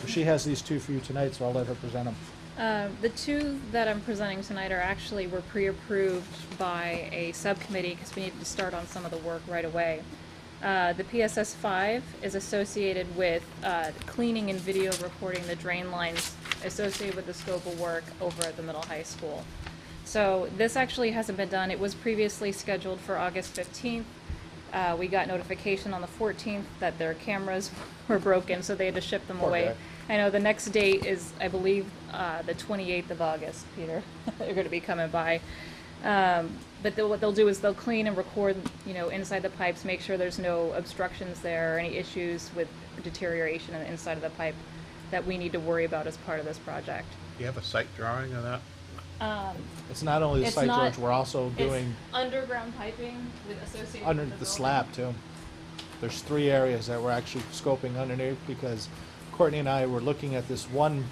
She has these two for you tonight, so I'll let her present them. The two that I'm presenting tonight were pre-approved by a subcommittee because we needed to start on some of the work right away. The PSS 5 is associated with cleaning and video recording the drain lines associated with the scope of work over at the middle high school. So this actually hasn't been done. It was previously scheduled for August 15th. We got notification on the 14th that their cameras were broken, so they had to ship them Poor away. guy. I know the next date is, I believe, the 28th of August, Peter. They're going to be coming by. But what they'll do is they'll clean and record, inside the pipes, make sure there's no obstructions there or any issues with deterioration in the inside of the pipe that we need to worry about as part of this project. Do you have a site drawing of that? It's not only the It's site, not- George, we're also doing It's underground piping with associated under with the the building. slab too. There's 3 areas that we're actually scoping underneath because Courtney and I were looking at this one,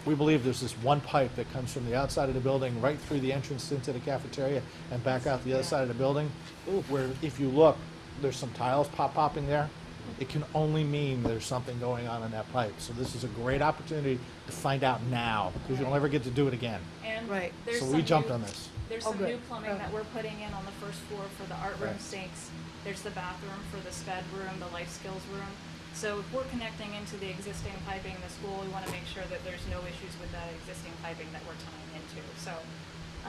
we believe there's this one pipe that comes from the outside of the building right through the entrance into the cafeteria and back out the other side of the building, where if you look, there's some tiles popping there. It can only mean there's something going on in that pipe. So this is a great opportunity to find out now because you'll never get to do it again. And Right. there's So some we jumped new- on this. There's Oh, some good. new plumbing that we're putting in on the first floor for the art room Right. sinks. There's the bathroom for the sped room, the life skills room. So if we're connecting into the existing piping in the school, we want to make sure that there's no issues with that existing piping that we're tying into. So,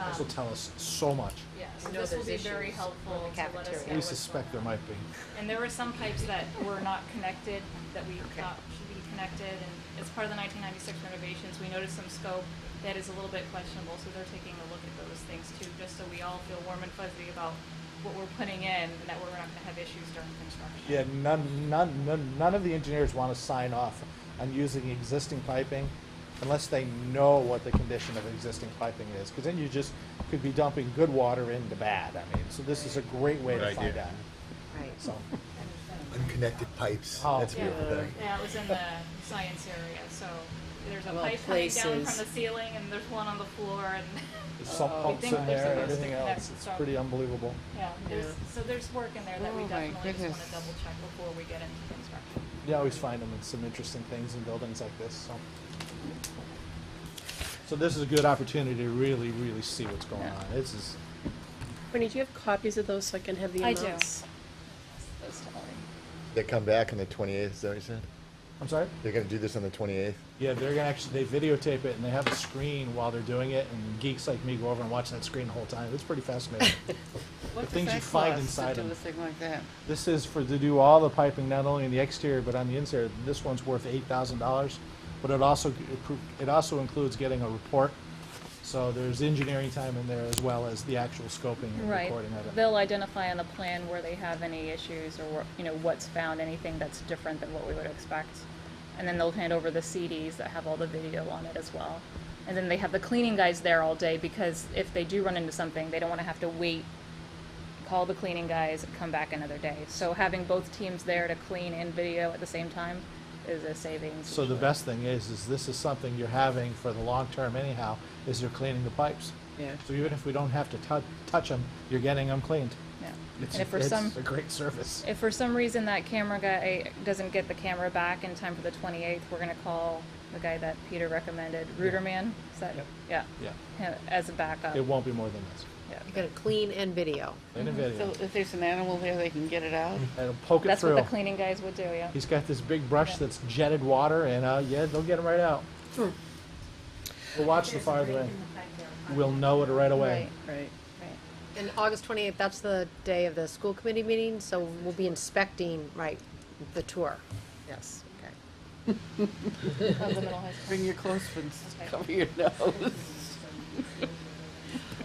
This will tell us so much. yeah, so I know this will there's be very issues helpful with the to let us cafeteria. know We what's suspect there going on. might be. And there were some pipes that were not connected that we thought should be connected, and as part of the 1996 renovations, we noticed some scope that is a little bit questionable, so they're taking a look at those things too, just so we all feel warm and fuzzy about what we're putting in, and that we're not gonna have issues during construction. Yeah, none of the engineers want to sign off on using existing piping unless they know what the condition of existing piping is, because then you just could be dumping good water into bad. I mean, so this is a great way to Good find idea. out. Right. So, Unconnected pipes. Oh. That's a beautiful thing. Yeah, it was in the science area, so there's a Well, pipe coming down from places. the ceiling, and there's one on the floor, and, there's sump We pumps think in there's there and supposed to everything connect else. It's some- pretty unbelievable. yeah, there's work in there that we Oh, my definitely just goodness. wanna double check before we get into construction. You always find them in some interesting things in buildings like this, so. So this is a good opportunity to really, really see what's going Yeah. on. This is, Courtney, do you have copies of those so I can have the I do. amounts? Those to Ellie. They come back on the 28th, is that what you said? I'm sorry? They're gonna do this on the 28th? Yeah, they're gonna actually, they videotape it and they have a screen while they're doing it, and geeks like me go over and watch that screen the whole time. It's pretty fascinating. What does things you that find cost inside to do them. a thing like that? This is to do all the piping, not only in the exterior, but on the interior. This one's worth $8,000, but it also includes getting a report. So there's engineering time in there as well as the actual scoping and Right, recording of it. they'll identify on the plan where they have any issues or, what's found, anything that's different than what we would expect. And then they'll hand over the CDs that have all the video on it as well. And then they have the cleaning guys there all day, because if they do run into something, they don't wanna have to wait, call the cleaning guys, and come back another day. So having both teams there to clean and video at the same time is a savings. So the usually. best thing is this is something you're having for the long term anyhow, is you're cleaning the pipes. Yeah. So even if we don't have to touch them, you're getting them cleaned. Yeah. It's, And if for it's some, a great service. if for some reason that camera guy doesn't get the camera back in time for the 28th, we're gonna call the guy that Peter recommended, Rooterman, is that? Yep. Yeah, Yeah, him as a backup. it won't be more than this. Yeah. You're gonna clean and video. In a So video, if there's an animal there, they can get it out? it'll poke it That's through. what the cleaning guys would do, yeah. He's got this big brush Yeah. that's jetted water, and yeah, they'll get him right out. We'll watch the farther end. We'll know it right away. Right, Right. right. And August 28th, that's the day of the school committee meeting, so we'll be inspecting, right, the tour. Yes, okay. Of the middle high school. Bring your clothespins, Okay. cover your nose.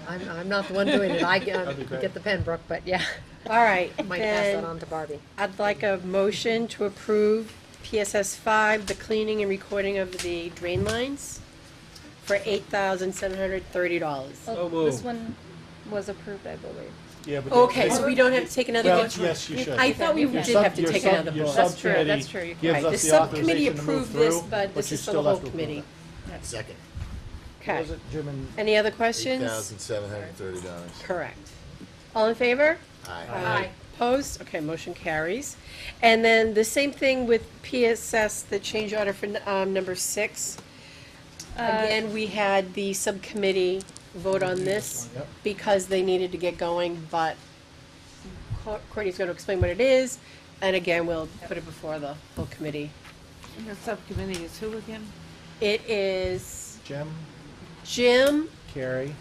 I'm not the one doing it, I That'd be great. get the pen, Brooke, but yeah, All right, might pass that then on to Barbie. I'd like a motion to approve PSS 5, the cleaning and recording of the drain lines for $8,730. Oh, moved. this one was approved, I believe. Yeah, but Okay, so we don't have to take another Well, vote? yes, you should. I thought we Your did sub- have to your take sub- another your vote. That's true, subcommittee that's true, you can- gives Right, us the the subcommittee authorization to move approved this, through, but this you is for still the have whole to approve committee. it. Second. What Okay. was it, Jim and? Any other questions? $8,730. Correct. All in favor? Aye. Aye. Opposed? Okay, motion carries. And then the same thing with PSS, the change order for number 6. Again, we had the subcommittee vote on this Yep. because they needed to get going, but Courtney's going to explain what it is, and again, we'll put it before the full committee. And the subcommittee is who again? It is Jim, Jim, Carrie,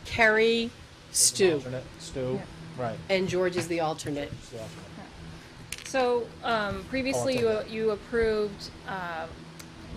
Kerry, Stu, alternate, Stu, right. and George is the alternate. It's the alternate. So, previously Alternate. you approved,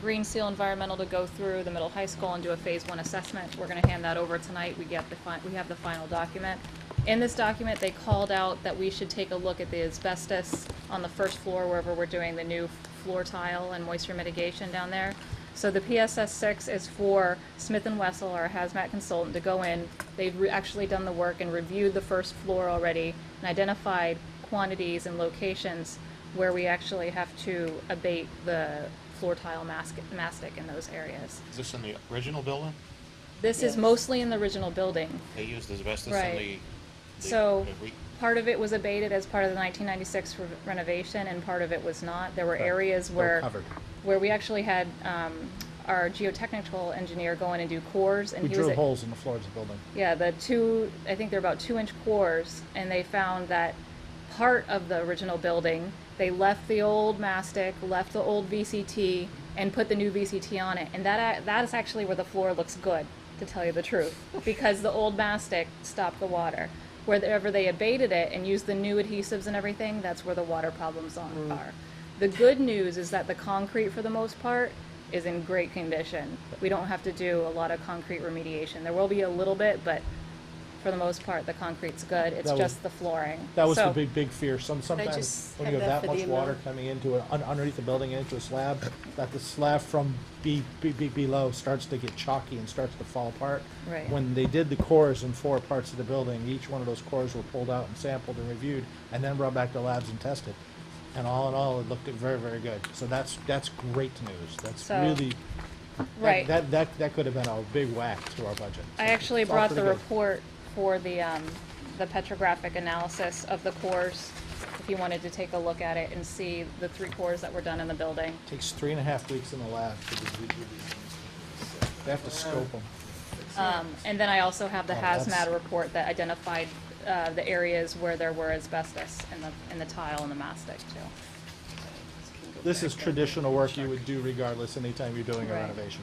Green Seal Environmental to go through the middle high school and do a phase 1 assessment. We're gonna hand that over tonight. We have the final document. In this document, they called out that we should take a look at the asbestos on the first floor wherever we're doing the new floor tile and moisture mitigation down there. So the PSS 6 is for Smith & Wessel, our hazmat consultant, to go in. They've actually done the work and reviewed the first floor already and identified quantities and locations where we actually have to abate the floor tile mastic in those areas. Is this in the original building? This is mostly in the original building. They used asbestos Right. in the So, the re- part of it was abated as part of the 1996 renovation, and part of it was not. There were areas Still covered. where we actually had our geotechnical engineer go in and do cores, and We he was drilled holes in the floors of the building. yeah, I think they're about 2-inch cores, and they found that part of the original building, they left the old mastic, left the old VCT, and put the new VCT on it. And that is actually where the floor looks good, to tell you the truth, because the old mastic stopped the water. Wherever they abated it and used the new adhesives and everything, that's where the water problems are. The good news is that the concrete, for the most part, is in great condition. We don't have to do a lot of concrete remediation. There will be a little bit, but for the most part, the concrete's good. It's That was- just the flooring. That was the So- big fear. Sometimes just when have you have that that for much the water amount? coming into underneath the building into a slab, that the slab from below starts to get chalky and starts to fall apart. Right. When they did the cores in 4 parts of the building, each one of those cores were pulled out and sampled and reviewed, and then brought back to labs and tested. And all in all, it looked very, very good. So that's great news. That's So- really Right. that could have been a big whack to our budget. I So actually it's all brought the pretty good. report for the petrographic analysis of the cores, if you wanted to take a look at it and see the 3 cores that were done in the building. Takes 3.5 weeks in the lab to do these things. They have to scope them. And then I also have the Oh, that's- hazmat report that identified the areas where there were asbestos in the tile and the mastic too. This is traditional work you would do regardless anytime you're doing a Right. renovation.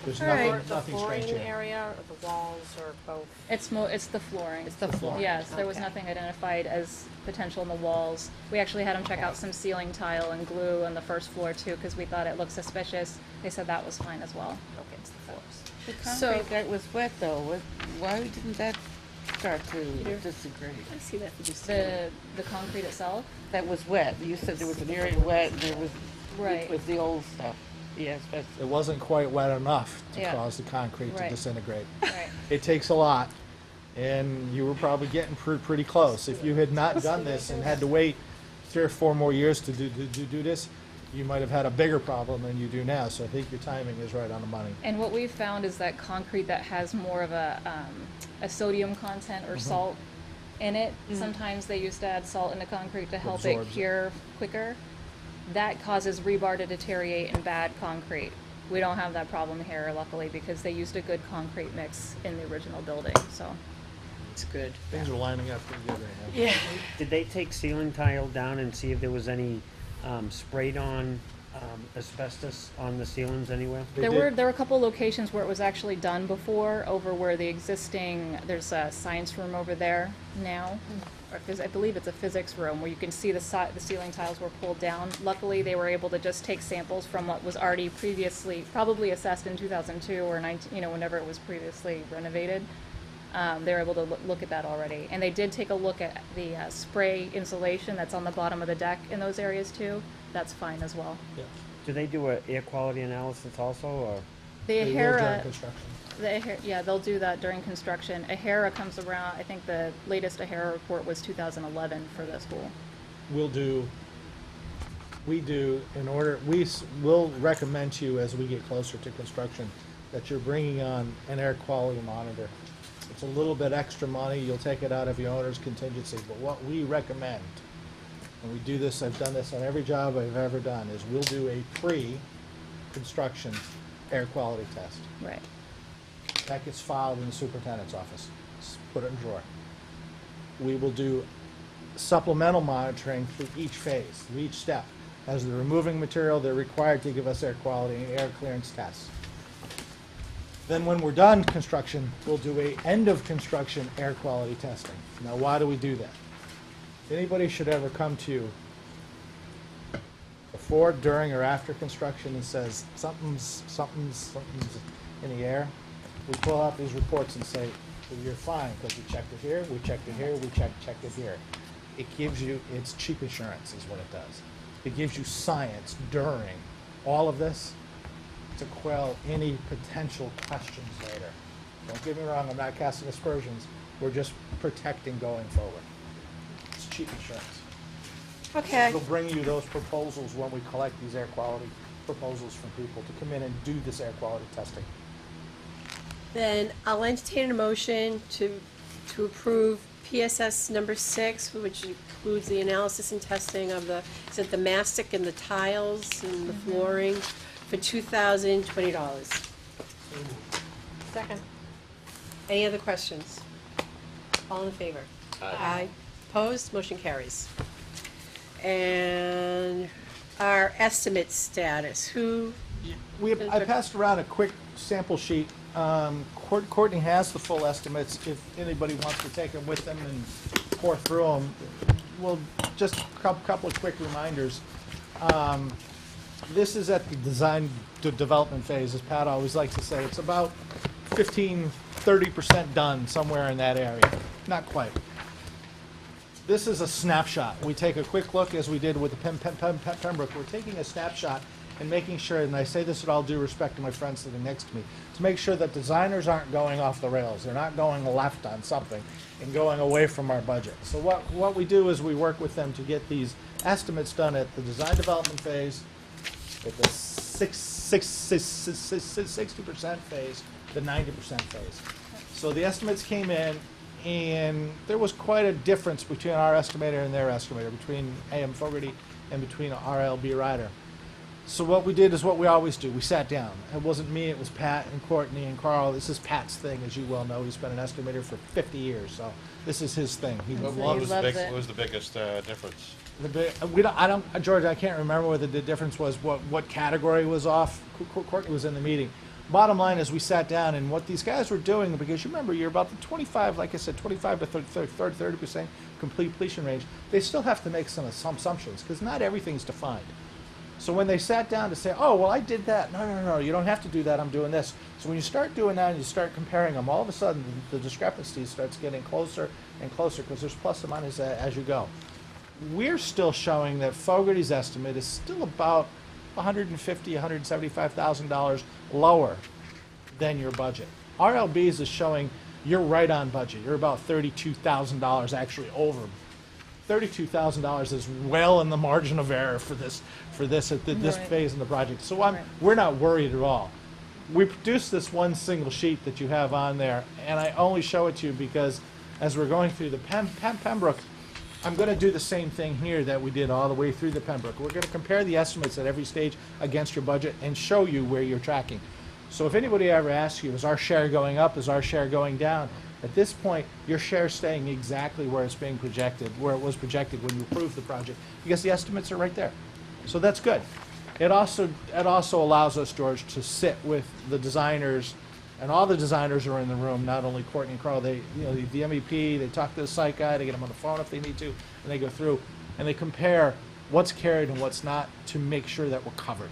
There's All right. nothing, nothing strange here. area, or the walls, or both? It's the flooring. It's the flooring. Yes, there was Okay. nothing identified as potential in the walls. We actually had them check out some ceiling tile and glue on the first floor too, because we thought it looked suspicious. They said that was fine as well. Okay, it's the floors. The So- concrete that was wet though, why didn't that start to disagree? I see that for just The concrete itself, That was wet. You said there was an area wet and there was, Right. it was the old stuff. Yes, but It wasn't quite wet enough to Yeah. cause the concrete to Right. disintegrate. right? It takes a lot, and you were probably getting pretty close. If you had not done this and had to wait 3 or 4 more years to do this, you might have had a bigger problem than you do now. So I think your timing is right on the money. And what we've found is that concrete that has more of a sodium content or salt in it, sometimes they used to add salt into concrete to help it Absorbs it. cure quicker. That causes rebar to deteriorate in bad concrete. We don't have that problem here, luckily, because they used a good concrete mix in the original building, so. It's good. Things are lining up pretty good right now. Yeah. Did they take ceiling tile down and see if there was any sprayed on asbestos on the ceilings anywhere? They There did- were a couple locations where it was actually done before, over where the existing, there's a science room over there now. Or I believe it's a physics room where you can see the ceiling tiles were pulled down. Luckily, they were able to just take samples from what was already previously, probably assessed in 2002 or 19, whenever it was previously renovated. They were able to look at that already. And they did take a look at the spray insulation that's on the bottom of the deck in those areas too. That's fine as well. Yeah. Do they do a air quality analysis also, or? The They will during Ahara, construction. yeah, they'll do that during construction. Ahara comes around, I think the latest Ahara report was 2011 for the school. We'll do we'll recommend to you as we get closer to construction that you're bringing on an air quality monitor It's a little bit extra money. You'll take it out of your owner's contingency. But what we recommend, and we do this, I've done this on every job I've ever done, is we'll do a pre-construction air quality test. Right. That gets filed in the superintendent's office. Put it in a drawer. We will do supplemental monitoring for each phase, for each step. As they're removing material, they're required to give us air quality and air clearance tests. Then when we're done construction, we'll do a end of construction air quality testing. Now, why do we do that? If anybody should ever come to you before, during, or after construction and says something's in the air, we pull out these reports and say, well, you're fine, because we checked it here, we checked it here, we checked it here. It gives you, it's cheap insurance is what it does. It gives you science during all of this to quell any potential questions later. Don't get me wrong, I'm not casting aspersions. We're just protecting going forward. It's cheap insurance. Okay. We'll bring you those proposals when we collect these air quality proposals from people to come in and do this air quality testing. Then I'll entertain a motion to approve PSS number 6, which includes the analysis and testing of the, is it the mastic and the tiles and the flooring for $2,020. Second. Any other questions? All in favor? Aye. Opposed? Motion carries. And our estimate status, who, I passed around a quick sample sheet. Courtney has the full estimates. If anybody wants to take them with them and pour through them, well, just a couple of quick reminders. This is at the design development phase, as Pat always likes to say. It's about 15–30% done, somewhere in that area. Not quite. This is a snapshot. We take a quick look, as we did with the Pembroke. We're taking a snapshot and making sure, and I say this with all due respect to my friends sitting next to me, to make sure that designers aren't going off the rails. They're not going left on something and going away from our budget. So what we do is we work with them to get these estimates done at the design development phase, at the 60% phase, the 90% phase. So the estimates came in, and there was quite a difference between our estimator and their estimator, between A.M. Fogarty and between RLB Ryder. So what we did is what we always do. We sat down. It wasn't me, it was Pat and Courtney and Carl. This is Pat's thing, as you well know. He's been an estimator for 50 years, so this is his thing. He What loves loves it. What was the biggest difference? George, I can't remember what the difference was, what category was off. Courtney was in the meeting. Bottom line is we sat down, and what these guys were doing, because you remember you're about the 25, like I said, 25 to 30% completion range. They still have to make some assumptions, because not everything's defined. So when they sat down to say, oh, well, I did that. No, you don't have to do that. I'm doing this. So when you start doing that and you start comparing them, all of a sudden the discrepancy starts getting closer and closer, because there's plus and minus as you go. We're still showing that Fogarty's estimate is still about $150,000, $175,000 lower than your budget. RLB's is showing you're right on budget. You're about $32,000 actually over. $32,000 is well in the margin of error for this at this Right. phase in the project. So Right. we're not worried at all. We produced this one single sheet that you have on there, and I only show it to you because as we're going through the Pembroke, I'm going to do the same thing here that we did all the way through the Pembroke. We're going to compare the estimates at every stage against your budget and show you where you're tracking. So if anybody ever asks you, is our share going up, is our share going down, at this point, your share is staying exactly where it's being projected, where it was projected when you approved the project, because the estimates are right there. So that's good. It also allows us, George, to sit with the designers, and all the designers are in the room, not only Courtney and Carl. They, the MEP, they talk to the site guy, they get them on the phone if they need to, and they go through and they compare what's carried and what's not to make sure that we're covered.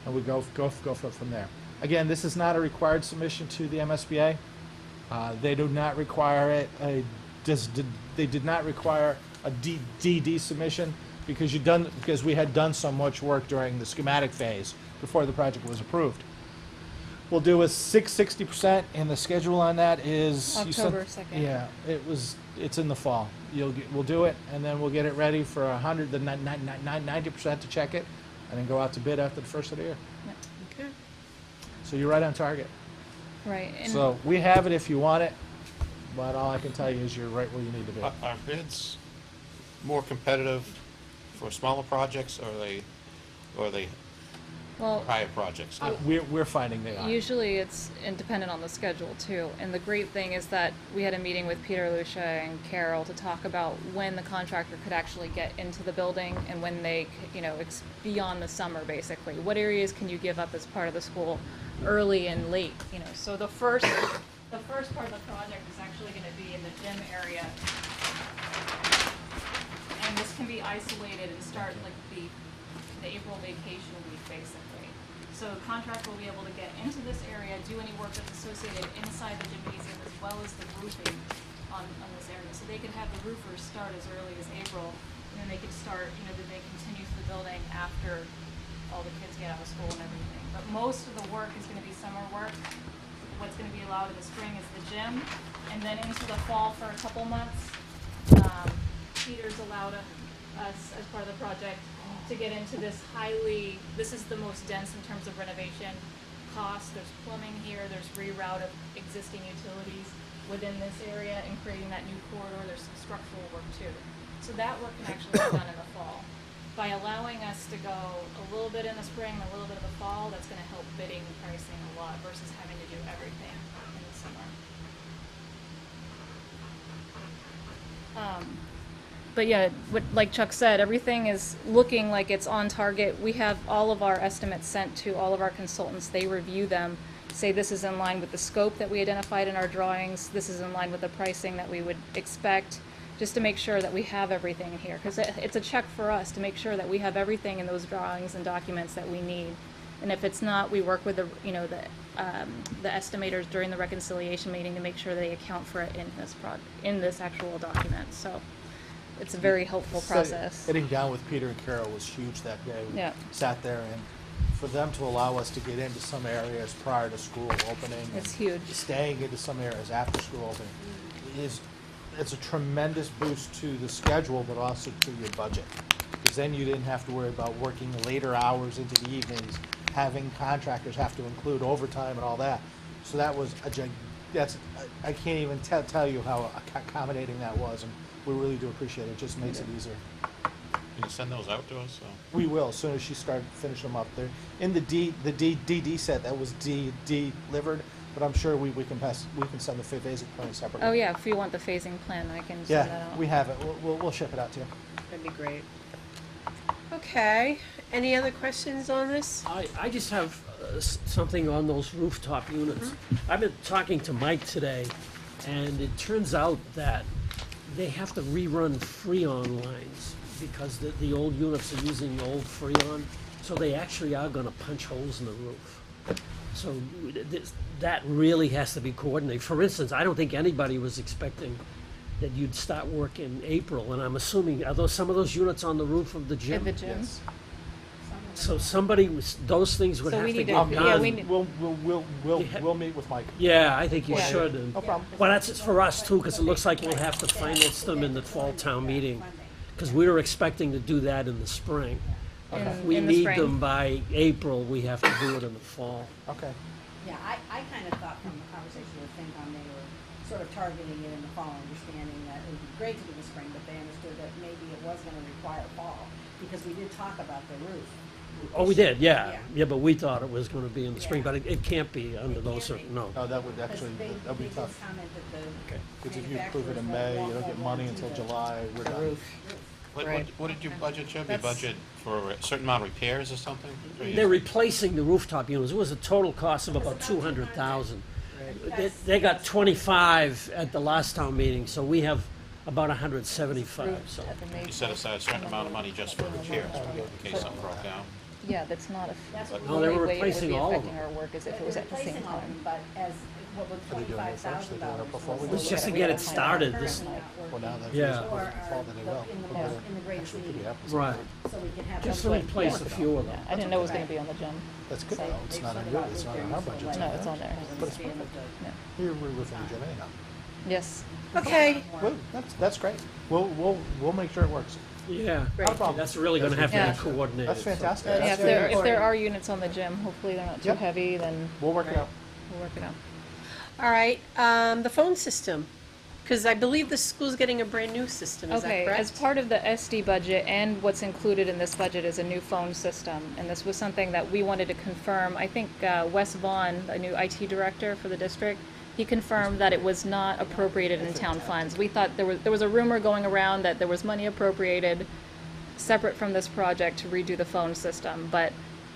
And we go from there. Again, this is not a required submission to the MSBA. They do not require it. They did not require a DD submission because we had done so much work during the schematic phase before the project was approved. We'll do a 60%, and the schedule on that is October 2nd. Yeah, it's in the fall. We'll do it, and then we'll get it ready for 90% to check it, and then go out to bid after the first of the year. okay. So you're right on target. Right. And So we have it if you want it. but all I can tell you is you're right where you need to be. Are bids more competitive for smaller projects, or are they Well, higher projects? We're finding they are. usually it's independent on the schedule too. And the great thing is that we had a meeting with Peter Lucia and Carol to talk about when the contractor could actually get into the building and when they, it's beyond the summer basically. What areas can you give up as part of the school early and late, So the first part of the project is actually gonna be in the gym area. And this can be isolated and start like the April vacation week, basically. So the contractor will be able to get into this area, do any work that's associated inside the gymnasium as well as the roofing on this area. So they could have the roofers start as early as April, and then they could start, then they continue through the building after all the kids get out of school and everything. But most of the work is gonna be summer work. What's gonna be allowed in the spring is the gym, and then into the fall for a couple months, Peter's allowed us, as part of the project, to get into this this is the most dense in terms of renovation cost. There's plumbing here, there's reroute of existing utilities within this area and creating that new corridor. There's some structural work too. So that work can actually be done in the fall. By allowing us to go a little bit in the spring, a little bit of the fall, that's gonna help bidding and pricing a lot versus having to do everything in the summer. But yeah, like Chuck said, everything is looking like it's on target. We have all of our estimates sent to all of our consultants. They review them, say this is in line with the scope that we identified in our drawings, this is in line with the pricing that we would expect, just to make sure that we have everything here. Because it's a check for us to make sure that we have everything in those drawings and documents that we need. And if it's not, we work with the estimators during the reconciliation meeting to make sure they account for it in this actual document. So it's a very helpful process. Sitting down with Peter and Carol was huge that day. We Yeah. sat there, and for them to allow us to get into some areas prior to school opening. It's and huge. Staying into some areas after school opening it's a tremendous boost to the schedule, but also to your budget. Because then you didn't have to worry about working later hours into the evenings, having contractors have to include overtime and all that. So that was I can't even tell you how accommodating that was, and we really do appreciate it. It just makes it easier. Can you send those out to us? We will, as soon as she started finishing them up. They're in the DD set that was delivered, but I'm sure we can send the phasing plan separately. Oh yeah, if you want the phasing plan, I can send that Yeah, out. we have it. We'll ship it out to you. That'd be great. Okay, any other questions on this? I just have something on those rooftop units. I've been talking to Mike today, and it turns out that they have to rerun Freon lines because the old units are using the old Freon, so they actually are gonna punch holes in the roof. So that really has to be coordinated. For instance, I don't think anybody was expecting that you'd start work in April, and I'm assuming, are some of those units on the roof of the At gym? the gym. Yes. So those things would So have we to need get to- done. yeah, we need- We'll meet with Mike. Yeah, I think you Yeah. should. And, No problem. well, that's for us too, because it looks like we'll have to finance them in the fall town meeting. Because we were expecting to do that in the spring. If we in the need spring. them by April, we have to do it in the fall. Okay. Yeah, I kind of thought from the conversation with FinCom, they were sort of targeting it in the fall, understanding that it would be great to do the spring, but they understood that maybe it was gonna require fall, because we did talk about the roof. Oh, we did, yeah. Yeah. Yeah, but we thought it was gonna be in the spring, Yeah. but it can't be under It those, can't be. no. No, that would Because actually, they that'd be did tough. comment that the Because if you approve it in manufacturers May, you won't don't get want money to until the- July, we're the done. roof. What did you budget, Chip? You That's- budget for a certain amount of repairs or something? They're replacing the rooftop units. It was a total cost of about 200,000. They got 25 at the last town meeting, so we have about 175, so. At the You major- set aside a certain amount of money just for repairs, in case something broke down. Yeah, that's not That's a, what the No, only they were way it would replacing be all of affecting them. our work is if it was at the same Replacing all of time. them, but as, what was Are they doing it first? They're doing it $25,000 before we was do It's just to what get we it were started. currently This- not Well, working now that's Yeah. reason Or for fall that they will. in the But in the grade actually C, could be apples. Right. so we can have. Just to them- replace a few of them. I didn't know it was gonna be on the gym. That's good, So- though. It's not on your, it's not on our budget. No, it's on there. But it's perfect. We're within the gym anyhow. Yes. Okay, Well, that's great. We'll make sure it works. Yeah, No problem. that's really gonna have to Yeah. be coordinated. That's so. fantastic. Yeah, That's if there, very if there important. are units on the gym, hopefully they're not too Yep. heavy, then We'll work it out. we'll work it out. all right, the phone system. Because I believe the school's getting a brand-new system, is that Okay, correct? as part of the SD budget and what's included in this budget is a new phone system. And this was something that we wanted to confirm. I think Wes Vaughn, the new IT director for the district, he confirmed that it was not appropriated in town funds. We thought there was a rumor going around that there was money appropriated separate from this project to redo the phone system, but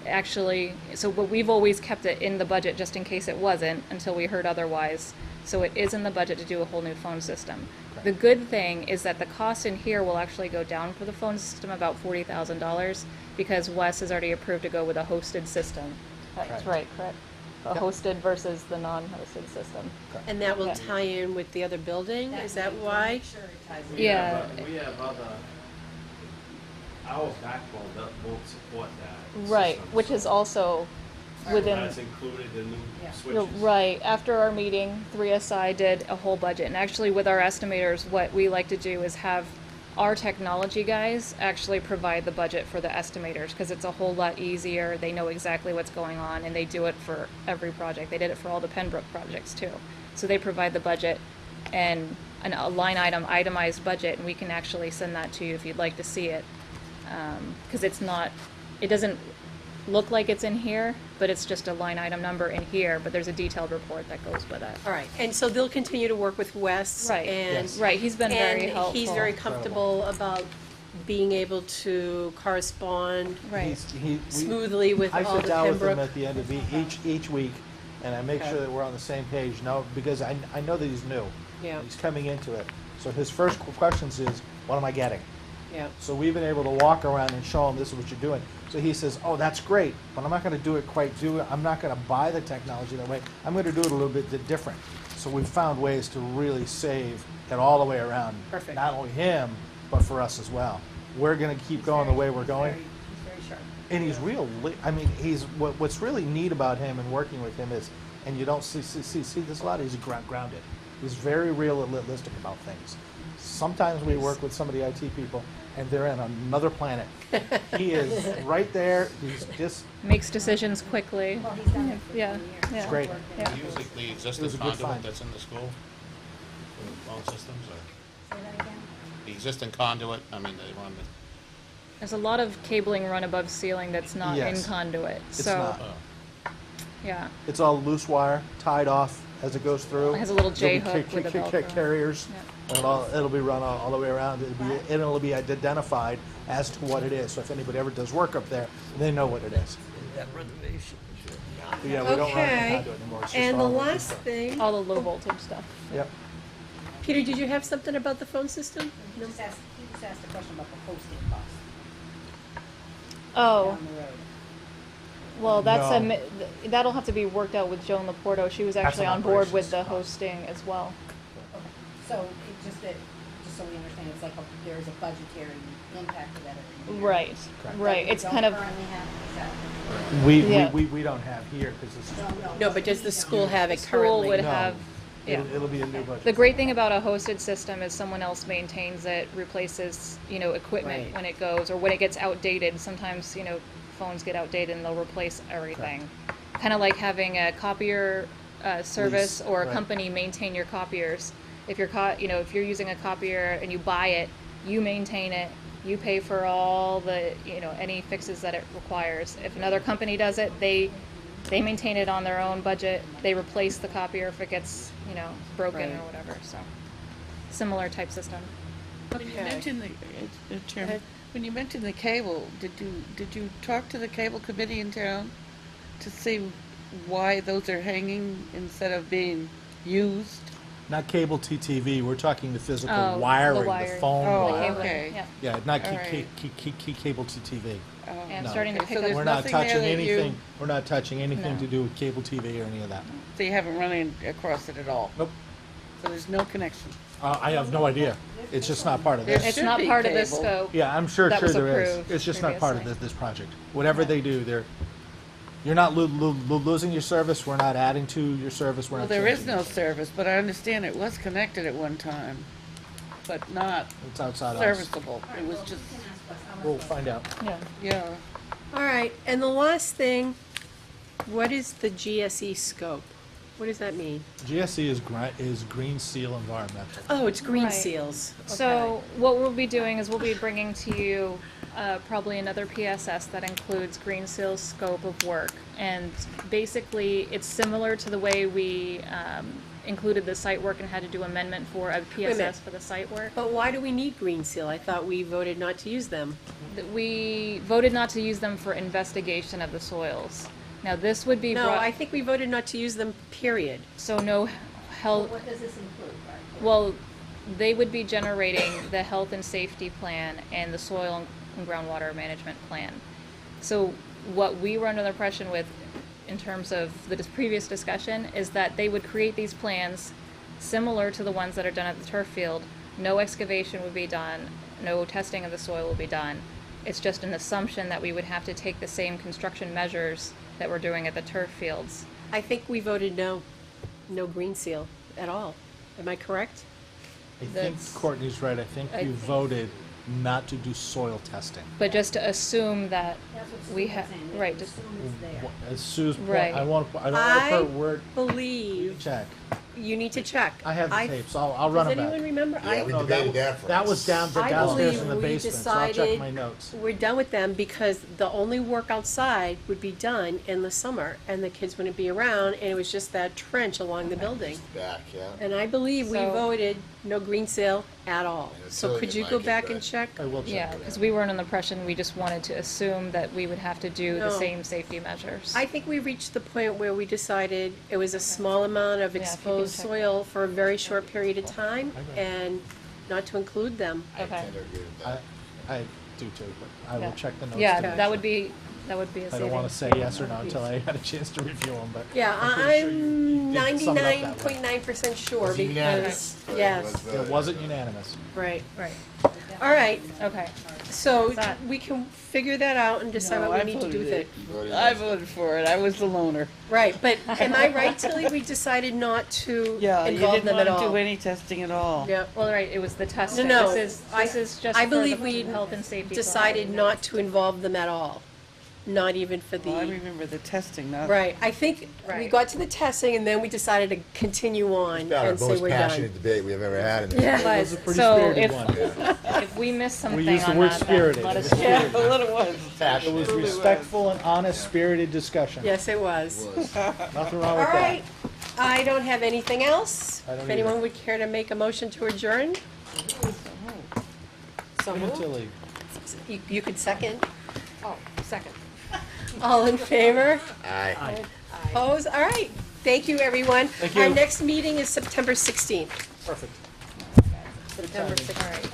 actually, but we've always kept it in the budget just in case it wasn't, until we heard otherwise. So it is in the budget to do a whole new phone system. The good thing is that the cost in here will actually go down for the phone system about $40,000 because Wes has already approved to go with a hosted system. That's right, correct? A hosted versus the non-hosted system. And that will Yeah. tie in with the other building, is that why? Make sure it ties in. Yeah. We have other, our backbone that won't support that. Right, system, which so- is also within. That's included in new Yeah. You're switches. right. After our meeting, 3SI did a whole budget. And actually, with our estimators, what we like to do is have our technology guys actually provide the budget for the estimators because it's a whole lot easier. They know exactly what's going on and they do it for every project. They did it for all the Pembroke projects too. So they provide the budget and a line item, itemized budget, and we can actually send that to you if you'd like to see it. Because it doesn't look like it's in here, but it's just a line item number in here, but there's a detailed report that goes with it. All right, and so they'll continue to work with Wes? Right. And, Yes. Right, he's been very helpful. and he's very comfortable about being able to correspond Right. smoothly with I all the sit down with him Pembroke? at the end of each week, and I make Okay. sure that we're on the same page. No, because I know that he's new. Yeah. He's coming into it. So his first questions is, what am I getting? Yeah, So we've been able to walk around and show him this is what you're doing. So he says, oh, that's great, but I'm not gonna do it I'm not gonna buy the technology that way. I'm gonna do it a little bit different. So we've found ways to really save it all the way around. Perfect. Not only him, but for us as well. We're gonna keep going the way we're going. He's very sharp. And he's I mean, what's really neat about him and working with him is, and you don't see this a lot, he's grounded. He's very realistic about things. Sometimes we work with some of the IT people and they're in another planet. He is right there, he's just, Makes decisions quickly. Well, he's done it for 20 Yeah, years. yeah. it's great. Yeah. Do you use the It existing was a good conduit find. that's in the school? For the phone systems, or Say that again? the existing conduit, I mean, they run the, There's a lot of cabling run above ceiling that's not in Yes. conduit, It's so, not. yeah. It's all loose wire, tied off as it goes through. It has a little There'll be J-hook with a Velcro. Carriers, Yeah. and it'll be run all the way around. It'll be identified as to what it is. So if anybody ever does work up there, they know what it is. That renovation. But yeah, we don't run the Okay. conduit anymore. It's just And the all- last thing, All the low voltage stuff. Yep. Peter, did you have something about the phone system? He just asked a question about the hosting cost Oh, down the road. well, No. that'll have to be worked out with Joan Laporto. She was actually an on board with operations the cost. hosting as well. Okay. So it just so we understand, it's like there is a budgetary impact to that every year. Right, Correct. right. That It's we kind don't of, currently have, is that- Yeah. We don't have here because it's. No, but does the school have it school currently? would No. have, yeah. It'll be a new budget. The great thing about a hosted system is someone else maintains it, replaces, equipment Right. when it goes, or when it gets outdated. Sometimes, phones get outdated and they'll replace everything. Kind of like having a copier service Lease, or a right. company maintain your copiers. If you're if you're using a copier and you buy it, you maintain it. You pay for all the, any fixes that it requires. If another company does it, they maintain it on their own budget. They replace the copier if it gets, broken Right. or whatever. So, similar type system. When you Okay. mentioned Chairman, ahead. when you mentioned the cable, did you talk to the cable committee in town to see why those are hanging instead of being used? Not cable TTV, we're talking the physical Oh, the wiring, the wiring. phone Oh, The wiring. cabling, okay. yeah. Yeah, not All right. cable TTV. And No. starting to Okay, pick so up. there's We're not nothing there touching that you- anything, we're not touching anything No. to do with cable TV or any of that. So you haven't run across it at all? Nope. So there's no connection? I have no idea. It's just not part of There this. It's should not be part of this cable. scope. Yeah, I'm sure that was there is. approved It's just not part of previously. this project. Whatever they do, you're not losing your service, we're not adding to your service, we're Well, not there is changing no it. service, but I understand it was connected at one time, but not It's outside us. serviceable. It was just, We'll find out. Yeah. yeah. All right, and the last thing, what is the GSE scope? What does that mean? GSE is Green Seal Environmental. Oh, it's green Right. seals. So what we'll be doing is we'll be bringing to you probably another PSS that includes Green Seal's scope of work. And basically, it's similar to the way we included the site work and had to do amendment for a minute. PSS for the site work. But why do we need green seal? I thought we voted not to use them. That we voted not to use them for investigation of the soils. Now, this would be No, brought, I think we voted not to use them, period. so no health, What does this include, right? well, they would be generating the health and safety plan and the soil and groundwater management plan. So what we were under the impression with, in terms of the previous discussion, is that they would create these plans similar to the ones that are done at the turf field. No excavation would be done, no testing of the soil will be done. It's just an assumption that we would have to take the same construction measures that we're doing at the turf fields. I think we voted no green seal at all. Am I correct? I think That's- Courtney's right. I think I you think- voted not to do soil testing. But just to assume that That's what we Sue was have, saying, right, just just, assume it's there. As Sue's point, Right. I don't want to put word believe, check. you need to check. I have the tapes. I'll run them Does back. anyone remember? Yeah, we No, debated that for That was downstairs believe in the we basement, so I'll check decided- my notes. We're done with them because the only work outside would be done in the summer and the kids wouldn't be around and it was just that trench along the building. Back, yeah. And I believe we So- voted no green seal at all. And So Tilly could didn't you like go it, back but- and check? I will check. yeah, because we weren't under the impression, we just wanted to assume that we would have to do the No. same safety measures. I think we reached the point where we decided it was a small amount of Yeah, if you can exposed check. soil for a very short period of time and not to include them. I Okay. tend to agree with that. I do too, but I will Yeah. check the notes. Yeah, to make that would sure. be a I saving. don't want to say yes or no until I had a chance to review them, but. Yeah, I'm pretty sure you I'm did sum it up that way. 99.9% sure Was it unanimous? because, yes, It wasn't unanimous. right. Right, All right, okay. so That- we can figure that out and decide No, what I we need to do with voted it. Voted I yes. voted for it. I was the loner. Right, but am I right, Tilly? We decided not to Yeah, you involve didn't them at want to do all. any testing at all. Yep. Well, right, it was the testing. No, This is just I for believe the we health and safety. decided plan. not to involve them at all, not even for Well, I the, remember the testing, not. right. I think we Right. got to the testing and then we decided to continue on It's about our and say most we're done. passionate debate we have ever had in this. Yeah. But, was a pretty so spirited if, one. if we miss something We used the on word that, then spirited. let It us was know. Yeah, a little was. It was respectful and honest, spirited discussion. Yes, it was. Nothing wrong All with that. right, I don't have anything else. I don't If either. anyone would care to make a motion to adjourn? So moved. Tilly. You could second. Oh, second. All in favor? Aye. Opposed? All right. Thank you, everyone. Thank you. Our next meeting is September 16th. Perfect. September 16th. All right.